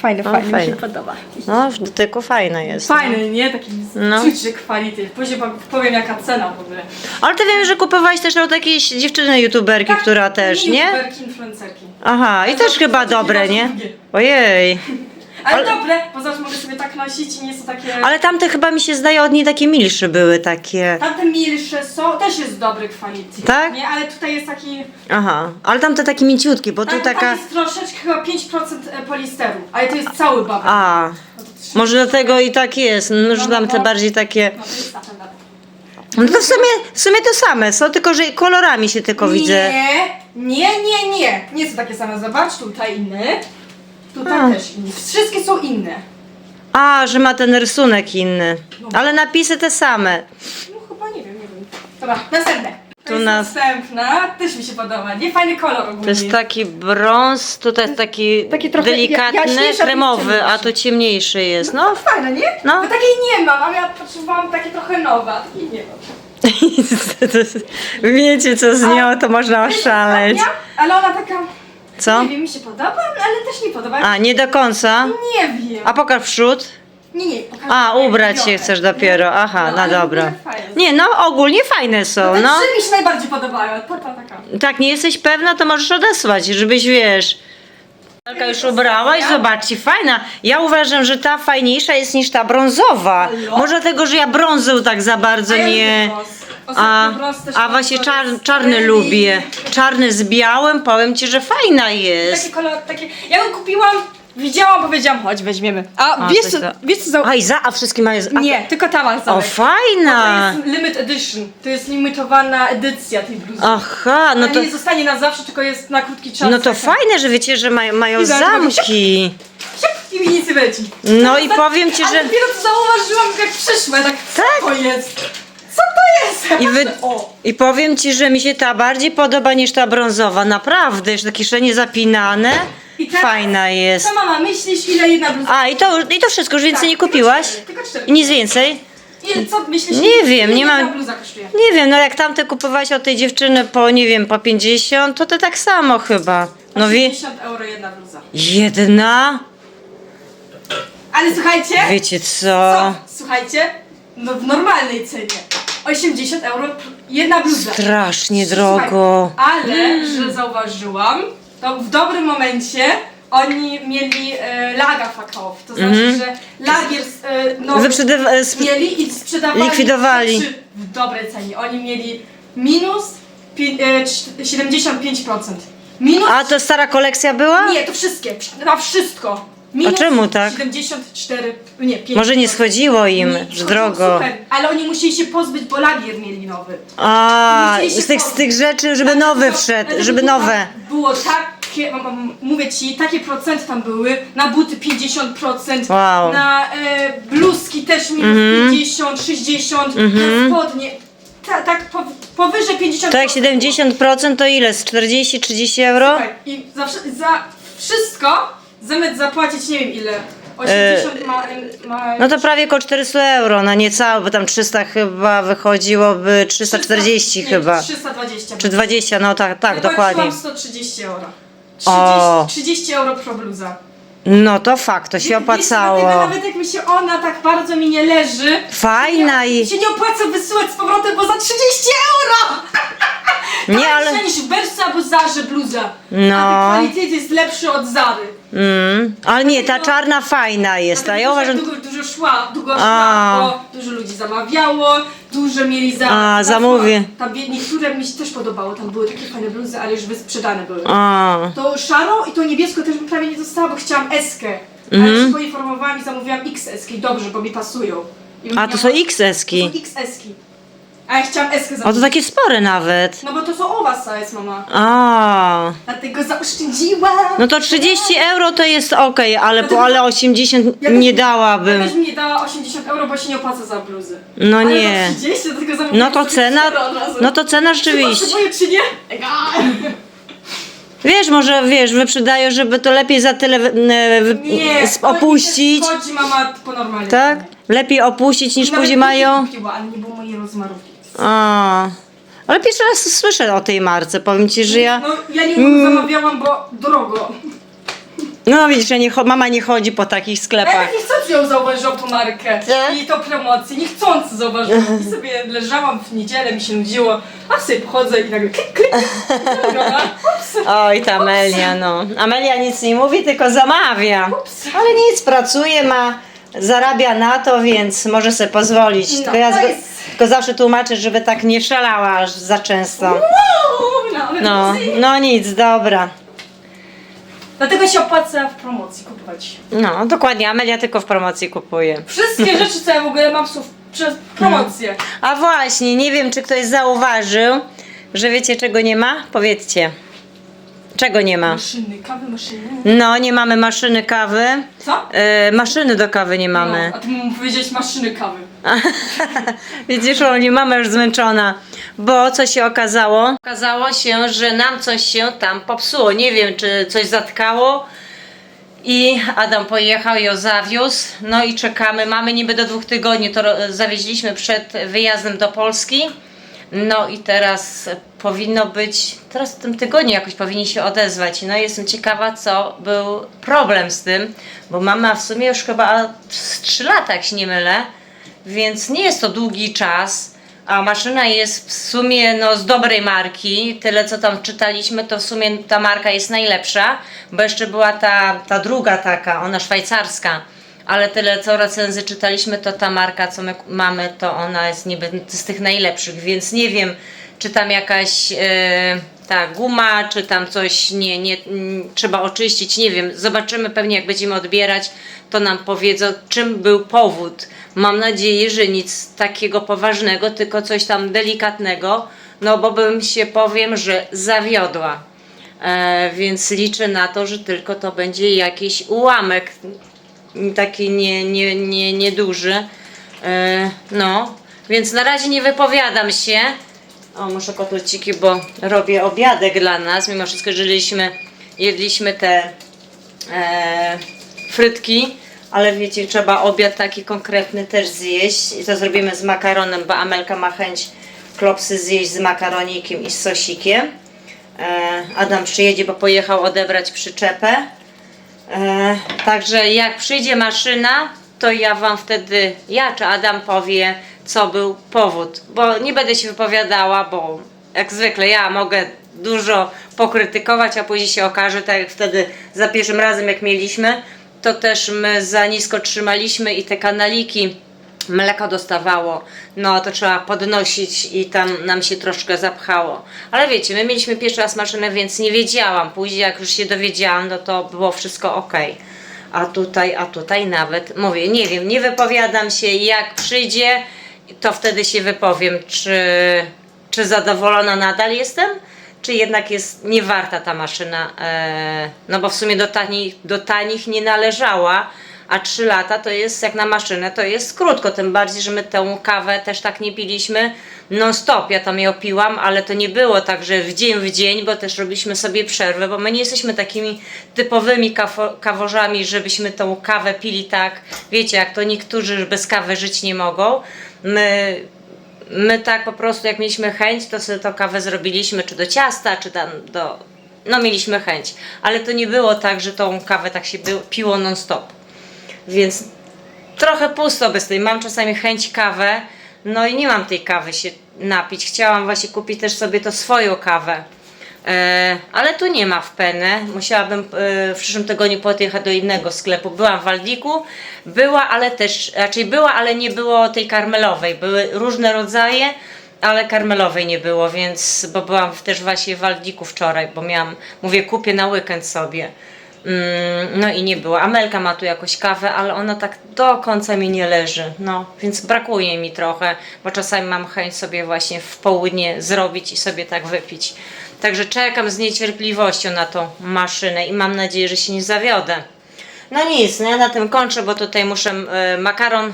Fajny, No, fajny, mi fajny. się podoba. no w dotyku fajny jest. Fajny, nie? Taki No. czuć kwality. Później powiem jaka cena w ogóle. Ale ty wiem, że kupowałeś też od jakiejś dziewczyny youtuberki, Tak, która też, nie? youtuberki, influencerki. Aha, i też chyba dobre, nie? Ojej. Ale dobre, bo zawsze mogę sobie tak nosić i nie są takie... Ale tamte chyba mi się zdaje od niej takie milsze były takie. Tamte milsze są, też jest dobry quality. Tak? Nie, ale tutaj jest taki... Aha, ale tamte takie mięciutkie, bo tu Tam taka... jest troszeczkę chyba 5% polisteru, ale to jest cały babel. A, No to trzy- może dlatego i tak jest, no, że tamte bardziej takie... No to jest ta cena. No to w sumie to same są, tylko że kolorami się tylko widzę. Nie są takie same. Zobacz, tutaj inny. Tutaj A. też inny. Wszystkie są inne. A, że ma ten rysunek inny. Ale napisy te same. No chyba nie wiem. Dobra, następne. To Tu jest nas- następna. Też mi się podoba. Nie fajny kolor ogólnie. To jest taki brąz, tutaj taki Taki trochę delikatny, jaśniejszy, a kremowy, ciemniejszy. a tu ciemniejszy jest. No, Fajne, nie? No. Bo takiej nie mam, a ja potrzebowałam takie trochę nowe, a takiej nie mam. wiecie co z nią, to można oszaleć. Ostatnia, ale ona taka... Co? Nie wiem, mi się podoba, ale też nie podoba. A, nie do końca? Nie wiem. A pokaż przód. Nie, pokażę. A, ubrać się biorę. chcesz dopiero. Aha, no ale dobra. w ogóle fajne. Nie, no ogólnie fajne są, Te no. trzy mi się najbardziej podobają. Ta taka. Tak, nie jesteś pewna, to możesz odesłać, żebyś wiesz. Taka już ubrała i zobaczcie, fajna. Ja uważam, że ta fajniejsza jest niż ta brązowa. Halo? Może dlatego, że ja brązu tak za bardzo A ja nie. lubię brąz. Ostatnio brąz też A właśnie bardzo czarny jest lubię. Czarny z białym, powiem ci, że fajna jest. Taki kolor, takie... Ja ją kupiłam, widziałam, powiedziałam, chodź weźmiemy. A wiesz coś co, za- wiesz co za... Aj, a wszystkie mają. Nie, tylko ta ma O, zamek. fajna! To jest limit edition. To jest limitowana edycja tej bluzy. Aha, no Ona to. nie zostanie na zawsze, tylko jest na krótki czas. No to Taka- fajne, że wiecie, że mają I zaraz zamki. I mi nic nie leci. No i powiem ci, Ale że. dopiero to zauważyłam, jak przyszła, tak, co to jest? Co to jest? I, O, I powiem ci, że mi się ta bardziej podoba niż ta brązowa. Naprawdę, jeszcze takie kieszenie zapinane. I teraz- Fajna jest. co mama, myślisz, ile jedna bluza? A, i to wszystko, już więcej Tak, nie kupiłaś? Tylko cztery. I nic więcej? Ile, co myślisz, Nie ile wiem, nie jedna mam- bluza kosztuje? Nie wiem, no jak tamte kupowałaś od tej dziewczyny po, nie wiem, po 50, to tak samo chyba. No wie... 50 euro jedna bluza. Jedna? Ale słuchajcie, Wiecie co? co? Słuchajcie, no w normalnej cenie. 80 euro jedna bluza. Strasznie Słuchaj, drogo. ale, że zauważyłam, to w dobrym momencie oni mieli laga fuck-off. To znaczy, że lagier nowy mieli i sprzedawali likwidowali. rzeczy w dobrej cenie. Oni mieli minus 75%. Minus... A to stara kolekcja była? Nie, to wszystkie. Na wszystko. Minus A czemu tak? 74, nie, 5%. Może nie schodziło im, Nie, że schodziło drogo. Super, ale oni musieli się pozbyć, bo lagier mieli nowy. A, Musieli się z tych rzeczy, żeby nowy wszedł, żeby nowe. Było takie, mówię ci, takie procenty tam były, na buty 50%, Wow. na bluzki też minus 50, 60, na spodnie, tak powyżej 50%. To jak 70% to ile? Z 40-30 euro? Słuchaj, i za wszystko zamiast zapłacić nie wiem ile, 80 ma No to prawie około 400 euro, no niecałe, bo tam 300 chyba wychodziłoby, 340 nie, chyba. 320. Czy 20, no tak, tak, dokładnie. Zapłaciłam 130 euro. O. 30 euro pro bluza. No to fakt, to się Wiecie, opłacało. dlatego nawet jak mi się ona tak bardzo mi nie leży, Fajna i... się nie opłaca wysyłać z powrotem, bo za 30 euro! Nie, ale... Tańsza niż w Bershka albo Zarze bluza. No. A ten kwalitet jest lepszy od Zary. Ale nie, ta czarna fajna jest, a ja uważam... Długo szła, A. bo dużo ludzi zamawiało, dużo mieli A, zamówię. Tam niektóre mi się też podobało, tam były takie fajne bluzy, ale już wysprzedane były. A, To szaro i to niebiesko też bym prawie nie dostała, bo chciałam eskę. Ale się poinformowałam i zamówiłam XS-ki, dobrze, bo mi pasują. I bym a to miała- są XS-ki. To są XS-ki. A ja chciałam eskę O, to zamówić. takie spore nawet. No bo to są oversize, mama. A, Dlatego zaoszczędziłam. no to 30 euro to jest okej, ale 80 nie Ja dałabym. też mi nie dała 80 euro, bo się nie opłaca za bluzy. No Ale nie. za 30 to tylko zamówiłam No to sobie cena, 4 od razu. no to cena Czy rzeczywiście. potrzebuję, czy nie? Wiesz, może wiesz, wyprzedają, żeby to lepiej za tyle Nie, opuścić. Chodzi mama po normalnie. Tak? Lepiej opuścić niż Nawet później buty mają. kupiła, ale nie było mojej rozmarówki. A, Ale pierwszy raz słyszę o tej marce, powiem Ci, że ja... No ja nie zamawiałam, bo drogo. No widzisz, że mama nie chodzi po takich Ja sklepach. tak niechcący ją zauważyłam, tą markę. Tak? I to promocję, niechcący zauważyłam. I sobie leżałam w niedzielę, mi się nudziło, a sobie pochodzę i nagle klik, klik. Ups. Oj, ta Amelia, no. Amelia nic nie mówi, tylko zamawia. Ups. Ale nic, pracuje, zarabia na to, więc może sobie pozwolić. No, Tylko ja to jest- tylko zawsze tłumaczę, żeby tak nie szalała aż za często. No nic, dobra. Dlatego się opłaca w promocji kupować. No, dokładnie, Amelia tylko w promocji kupuje. Wszystkie rzeczy, co ja w ogóle mam, są przez promocję. A właśnie, nie wiem, czy ktoś zauważył, że wiecie, czego nie ma? Powiedzcie. Czego nie ma? Maszyny, kawy, maszyny. No, nie mamy maszyny kawy. Co? Maszyny do kawy nie mamy. No, a ty mu powiedzieć maszyny kawy. Widzisz, nie mama już zmęczona. Bo co się okazało? Okazało się, że nam coś się tam popsuło. Nie wiem, czy coś zatkało. I Adam pojechał, ją zawiózł. No i czekamy. Mamy niby do 2 tygodni. To zawieźliśmy przed wyjazdem do Polski. No i teraz powinno być, teraz w tym tygodniu jakoś powinni się odezwać. No i jestem ciekawa, co był problem z tym, bo mama w sumie już chyba 3 lata, jak się nie mylę, więc nie jest to długi czas, a maszyna jest w sumie no, z dobrej marki. Tyle co tam czytaliśmy, to w sumie ta marka jest najlepsza, bo jeszcze była ta druga taka, ona szwajcarska. Ale tyle co recenzję czytaliśmy, to ta marka, co my mamy, to ona jest niby z tych najlepszych, więc nie wiem, czy tam jakaś ta guma, czy tam coś nie trzeba oczyścić, nie wiem. Zobaczymy pewnie, jak będziemy odbierać, to nam powiedzą, czym był powód. Mam nadzieję, że nic takiego poważnego, tylko coś tam delikatnego, no bo bym się, powiem, że zawiodła. Więc liczę na to, że tylko to będzie jakiś ułamek, taki nieduży. No, więc na razie nie wypowiadam się. O, muszę kotleciki, bo robię obiadek dla nas. Mimo wszystko, że jedliśmy te frytki, ale wiecie, trzeba obiad taki konkretny też zjeść. I to zrobimy z makaronem, bo Amelka ma chęć klopsy zjeść z makaronikiem i z sosikiem. Adam przyjedzie, bo pojechał odebrać przyczepę. Także jak przyjdzie maszyna, to ja wam wtedy, czy Adam powie, co był powód, bo nie będę się wypowiadała, bo jak zwykle ja mogę dużo pokrytykować, a później się okaże, tak jak wtedy za pierwszym razem jak mieliśmy, to też my za nisko trzymaliśmy i te kanaliki mleko dostawało, no to trzeba podnosić i tam nam się troszkę zapchało. Ale wiecie, my mieliśmy pierwszy raz maszynę, więc nie wiedziałam. Później jak już się dowiedziałam, no to było wszystko ok. A tutaj nawet, mówię, nie wiem, nie wypowiadam się, jak przyjdzie, to wtedy się wypowiem, czy zadowolona nadal jestem, czy jednak jest niewarta ta maszyna, no bo w sumie do tanich nie należała, a 3 lata to jest jak na maszynę, to jest krótko, tym bardziej, że my tę kawę też tak nie piliśmy non stop, ja tam ją piłam, ale to nie było tak, że w dzień, bo też robiliśmy sobie przerwę, bo my nie jesteśmy takimi typowymi kaworzami, żebyśmy tą kawę pili tak, wiecie, jak to niektórzy bez kawy żyć nie mogą. My tak po prostu, jak mieliśmy chęć, to sobie tą kawę zrobiliśmy, czy do ciasta, czy tam no mieliśmy chęć, ale to nie było tak, że tą kawę tak się piło non stop. Więc trochę pusto bez tej. Mam czasami chęć kawę, no i nie mam tej kawy się napić. Chciałam właśnie kupić też sobie to swoją kawę. Ale tu nie ma w Penę. Musiałabym w przyszłym tygodniu podjechać do innego sklepu. Byłam w Waldiku, była, ale nie było tej karmelowej. Były różne rodzaje, ale karmelowej nie było, więc, bo byłam też właśnie w Waldiku wczoraj, bo mówię, kupię na weekend sobie. No i nie było. Amelka ma tu jakąś kawę, ale ona tak do końca mi nie leży. No, więc brakuje mi trochę, bo czasami mam chęć sobie właśnie w południe zrobić i sobie tak wypić. Także czekam z niecierpliwością na tą maszynę i mam nadzieję, że się nie zawiodę. No nic, no ja na tym kończę, bo tutaj muszę makaron,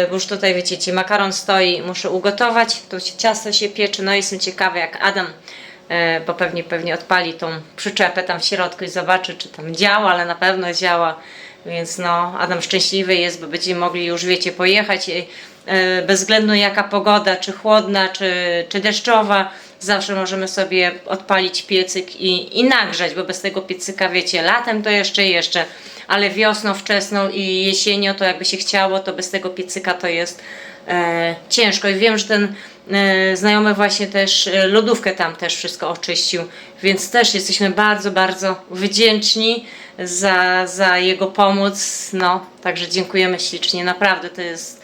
bo już tutaj wiecie, makaron stoi, muszę ugotować, tu ciasto się pieczy, no jestem ciekawa jak Adam, bo pewnie odpali tą przyczepę tam w środku i zobaczy, czy tam działa, ale na pewno działa, więc no Adam szczęśliwy jest, bo będziemy mogli już, wiecie, pojechać bez względu jaka pogoda, czy chłodna, czy deszczowa, zawsze możemy sobie odpalić piecyk i nagrzać, bo bez tego piecyka, wiecie, latem to jeszcze, ale wiosną wczesną i jesienią to jakby się chciało, to bez tego piecyka to jest ciężko. I wiem, że ten znajomy właśnie też lodówkę tam też wszystko oczyścił, więc też jesteśmy bardzo, bardzo wdzięczni za jego pomoc, no, także dziękujemy ślicznie, naprawdę to jest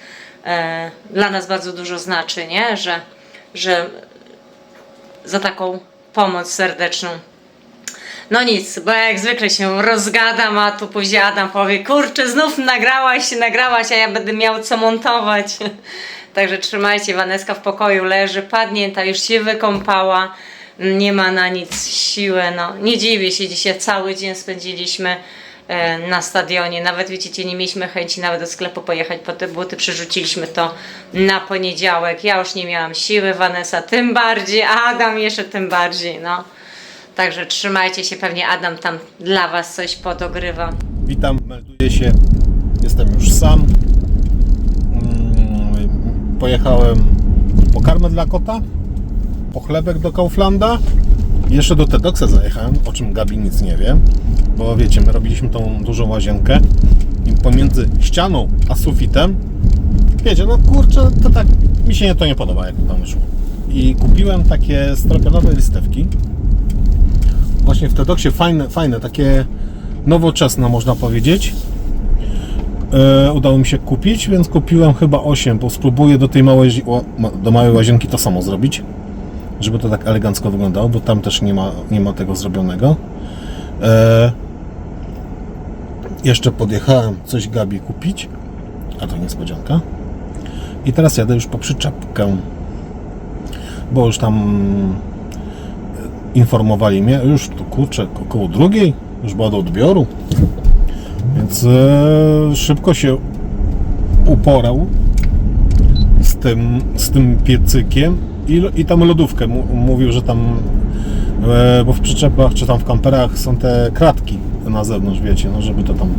dla nas bardzo dużo znaczy, nie? Że za taką pomoc serdeczną. No nic, bo jak zwykle się rozgadam, a tu później Adam powie, kurczę, znów nagrałaś, a ja będę miał co montować. Także trzymajcie, Waneska w pokoju leży, padnięta, już się wykąpała, nie ma na nic siły, no nie dziwię się, dzisiaj cały dzień spędziliśmy na stadionie, nawet widzicie, nie mieliśmy chęci nawet do sklepu pojechać po te buty, przerzuciliśmy to na poniedziałek, ja już nie miałam siły, Vanessa tym bardziej, a Adam jeszcze tym bardziej, no. Także trzymajcie się, pewnie Adam tam dla was coś podogrywa. Witam, melduję się, jestem już sam. Pojechałem po karmę dla kota, po chlebek do Kauflanda. Jeszcze do Tedoxa zajechałem, o czym Gabi nic nie wie, bo wiecie, my robiliśmy tą dużą łazienkę i pomiędzy ścianą a sufitem, wiecie, no kurczę, to tak mi się to nie podoba, jak tam wyszło. I kupiłem takie stropianowe listewki. Właśnie w Tedoxie fajne, takie nowoczesne, można powiedzieć. Udało mi się kupić, więc kupiłem chyba 8, bo spróbuję do tej małej łazienki to samo zrobić, żeby to tak elegancko wyglądało, bo tam też nie ma tego zrobionego. Jeszcze podjechałem coś Gabi kupić, a to niespodzianka. I teraz jadę już po przyczepkę, bo już tam informowali mnie, już tu kurczę, około 2:00, już była do odbioru, więc szybko się uporał z tym piecykiem i tam lodówkę. Mówił, że tam, bo w przyczepach czy tam w kamperach są te kratki na zewnątrz, wiecie, no żeby to tam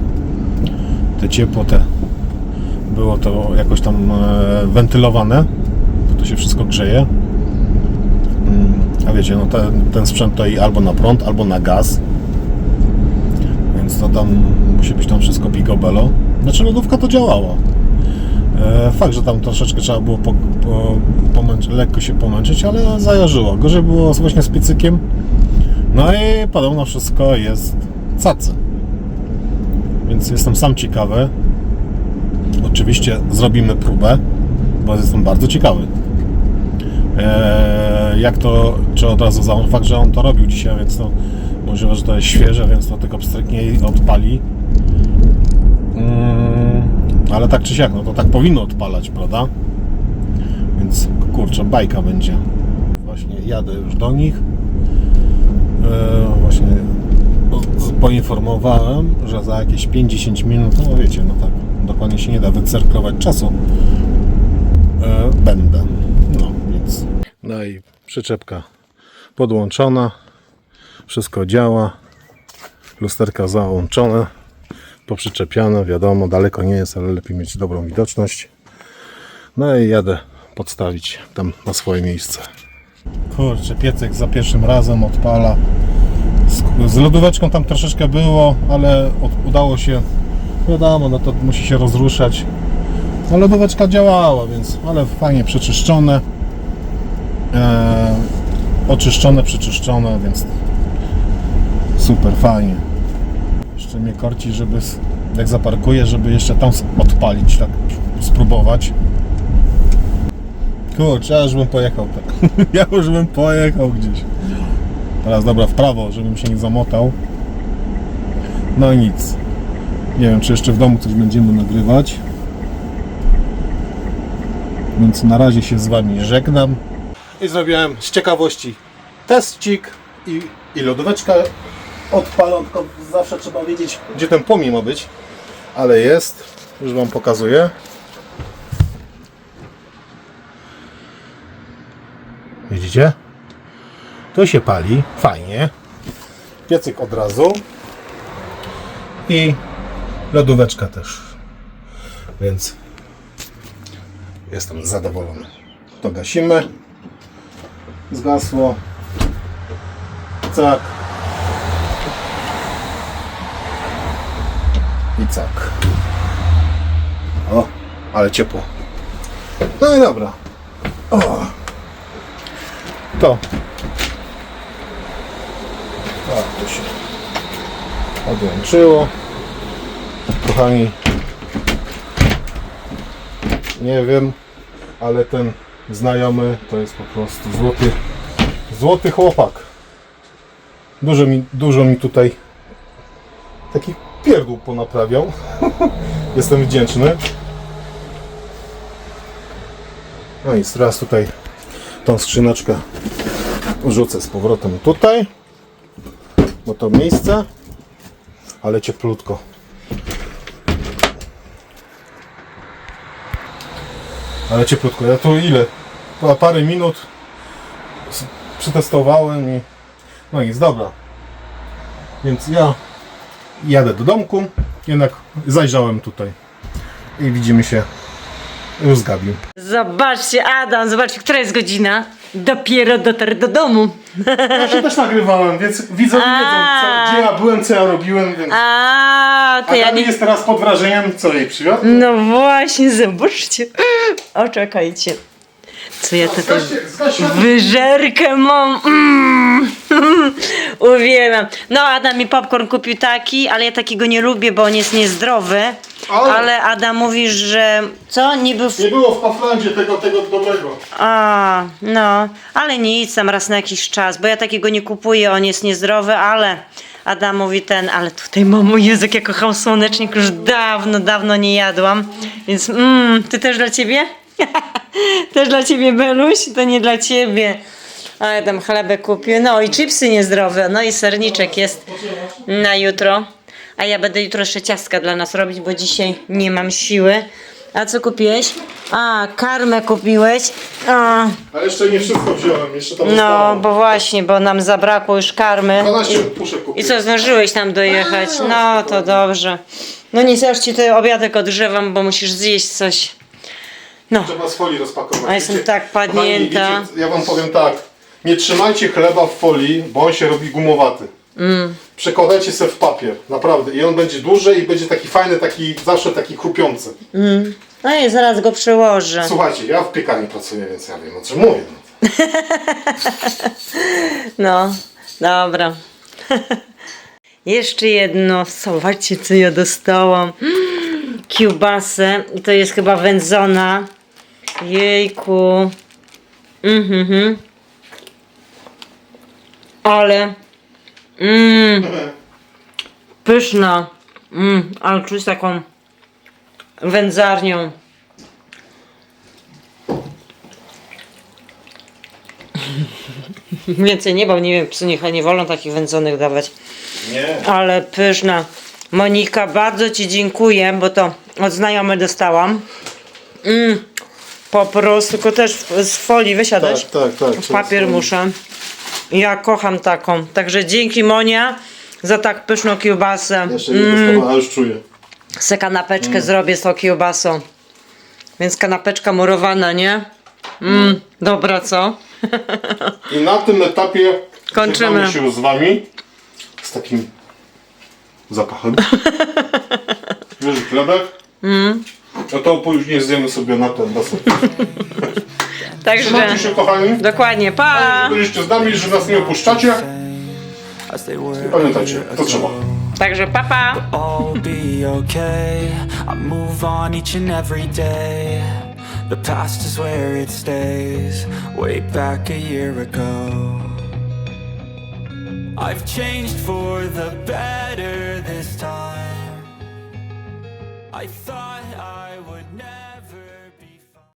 te ciepło było to jakoś tam wentylowane, to się wszystko grzeje. A wiecie, no ten sprzęt to i albo na prąd, albo na gaz, więc to tam musi być tam wszystko picobello. Znaczy lodówka to działała. Fakt, że tam troszeczkę trzeba było lekko się pomęczyć, ale zajarzyło. Gorzej było właśnie z piecykiem. No i podobno wszystko jest cacy. Więc jestem sam ciekawy. Oczywiście zrobimy próbę, bo jestem bardzo ciekawy. Jak to, czy od razu fakt, że on to robił dzisiaj, więc to możliwe, że to jest świeże, więc to tylko pstryknie i odpali. Ale tak czy siak, no to tak powinno odpalać, prawda? Więc kurczę, bajka będzie. Właśnie jadę już do nich. Właśnie poinformowałem, że za jakieś 5-10 minut, no wiecie, no tak, dokładnie się nie da wycyrklować czasu. Będę. No więc. No i przyczepka podłączona. Wszystko działa. Lusterka załączone. Poprzyczepiane, wiadomo, daleko nie jest, ale lepiej mieć dobrą widoczność. No i jadę podstawić tam na swoje miejsce. Kurczę, piecyk za pierwszym razem odpala. Z lodóweczką tam troszeczkę było, ale udało się, wiadomo, no to musi się rozruszać. No lodóweczka działała, więc, ale fajnie przeczyszczone. Oczyszczone, przeczyszczone, więc super, fajnie. Jeszcze mnie korci, żeby jak zaparkuję, żeby jeszcze tam odpalić, tak spróbować. Kurczę, ja już bym pojechał tak. Ja już bym pojechał gdzieś. Teraz dobra, w prawo, żebym się nie zamotał. No i nic. Nie wiem, czy jeszcze w domu coś będziemy nagrywać. Więc na razie się z Wami żegnam. I zrobiłem z ciekawości teścik i lodóweczka odpalam, tylko zawsze trzeba wiedzieć, gdzie ten płomień ma być. Ale jest. Już Wam pokazuję. Widzicie? To się pali, fajnie. Piecyk od razu. I lodóweczka też. Więc Jestem zadowolony. To gasimy. Zgasło. Cak. I cak. O, ale ciepło. No i dobra. O. To. Tak, to się odłączyło. Kochani, nie wiem, ale ten znajomy to jest po prostu złoty chłopak. Dużo mi tutaj taki pierdół ponaprawiał. Jestem wdzięczny. No i teraz tutaj tą skrzyneczkę rzucę z powrotem tutaj, bo to miejsce, ale cieplutko. Ale cieplutko. Ja tu ile? Parę minut przetestowałem i no nic, dobra. Więc ja jadę do domku, jednak zajrzałem tutaj i widzimy się już z Gabi. Zobaczcie, Adam, zobaczcie, która jest godzina. Dopiero dotarł do domu. Ja się też nagrywałem, więc widzowie wiedzą, gdzie ja byłem, co ja robiłem, więc... To A ja Gabi nie... jest teraz pod wrażeniem, co jej przywiózł. No właśnie, zobaczcie. O, czekajcie. Co ja tutaj... Wyżerkę mam. Uwielbiam. No, Adam mi popcorn kupił taki, ale ja takiego nie lubię, bo on jest niezdrowy. Ale Adam mówi, że... Co? Nie był... Nie było w Paflandzie tego dobrego. A, no, ale nic, tam raz na jakiś czas, bo ja takiego nie kupuję, on jest niezdrowy, ale Adam mówi ale tutaj mam mój język, ja kocham słonecznik, już dawno nie jadłam, więc ty też dla ciebie? Też dla ciebie, Beluś? To nie dla ciebie. Ale tam chlebek kupię, no i chipsy niezdrowe, no i serniczek jest na jutro, a ja będę jutro jeszcze ciastka dla nas robić, bo dzisiaj nie mam siły. A co kupiłeś? A, karmę kupiłeś. A, Ale jeszcze nie wszystko wziąłem, jeszcze tam no, zostało. bo właśnie, bo nam zabrakło już karmy. 12 puszek kupiłem. I co, zdążyłeś tam dojechać? No, to dobrze. No nie, zaraz ci tutaj obiadek odgrzewam, bo musisz zjeść coś. No, Trzeba z folii rozpakować. a jestem Wiecie, tak padnięta. kochani, wiecie, ja wam powiem tak. Nie trzymajcie chleba w folii, bo on się robi gumowaty. Przekładajcie sobie w papier, naprawdę. I on będzie dłużej i będzie taki fajny, zawsze taki chrupiący. No i zaraz go przełożę. Słuchajcie, ja w piekarni pracuję, więc ja wiem o czym mówię. No, dobra. Jeszcze jedno, zobaczcie co ja dostałam. Kiełbasę i to jest chyba wędzona. Jejku. Ale pyszna. Ale czuć taką wędzarnią. Więcej nie, bo nie wiem, psy nie wolno takich wędzonych dawać. Nie. Ale pyszna. Monika, bardzo ci dziękuję, bo to od znajomej dostałam. Po prostu, tylko też z folii wysiadać. Tak. W papier muszę. Ja kocham taką. Także dzięki, Monia, za tak pyszną kiełbasę. Jeszcze nie dostałem, a już czuję. Se kanapeczkę zrobię z tą kiełbasą. Więc kanapeczka murowana, nie? Dobra, co? I na tym etapie Kończymy. żegnamy się z wami z takim zapachem. Wiesz, chlebek? No to później zjemy sobie na ten basen. Także, Trzymajcie się, kochani. dokładnie, pa! Byliście z nami, że nas nie opuszczacie. I pamiętajcie, to trzeba. Także papa! All be okay. I move on each and every day. The past is where it stays. Way back a year ago. I've changed for the better this time. I thought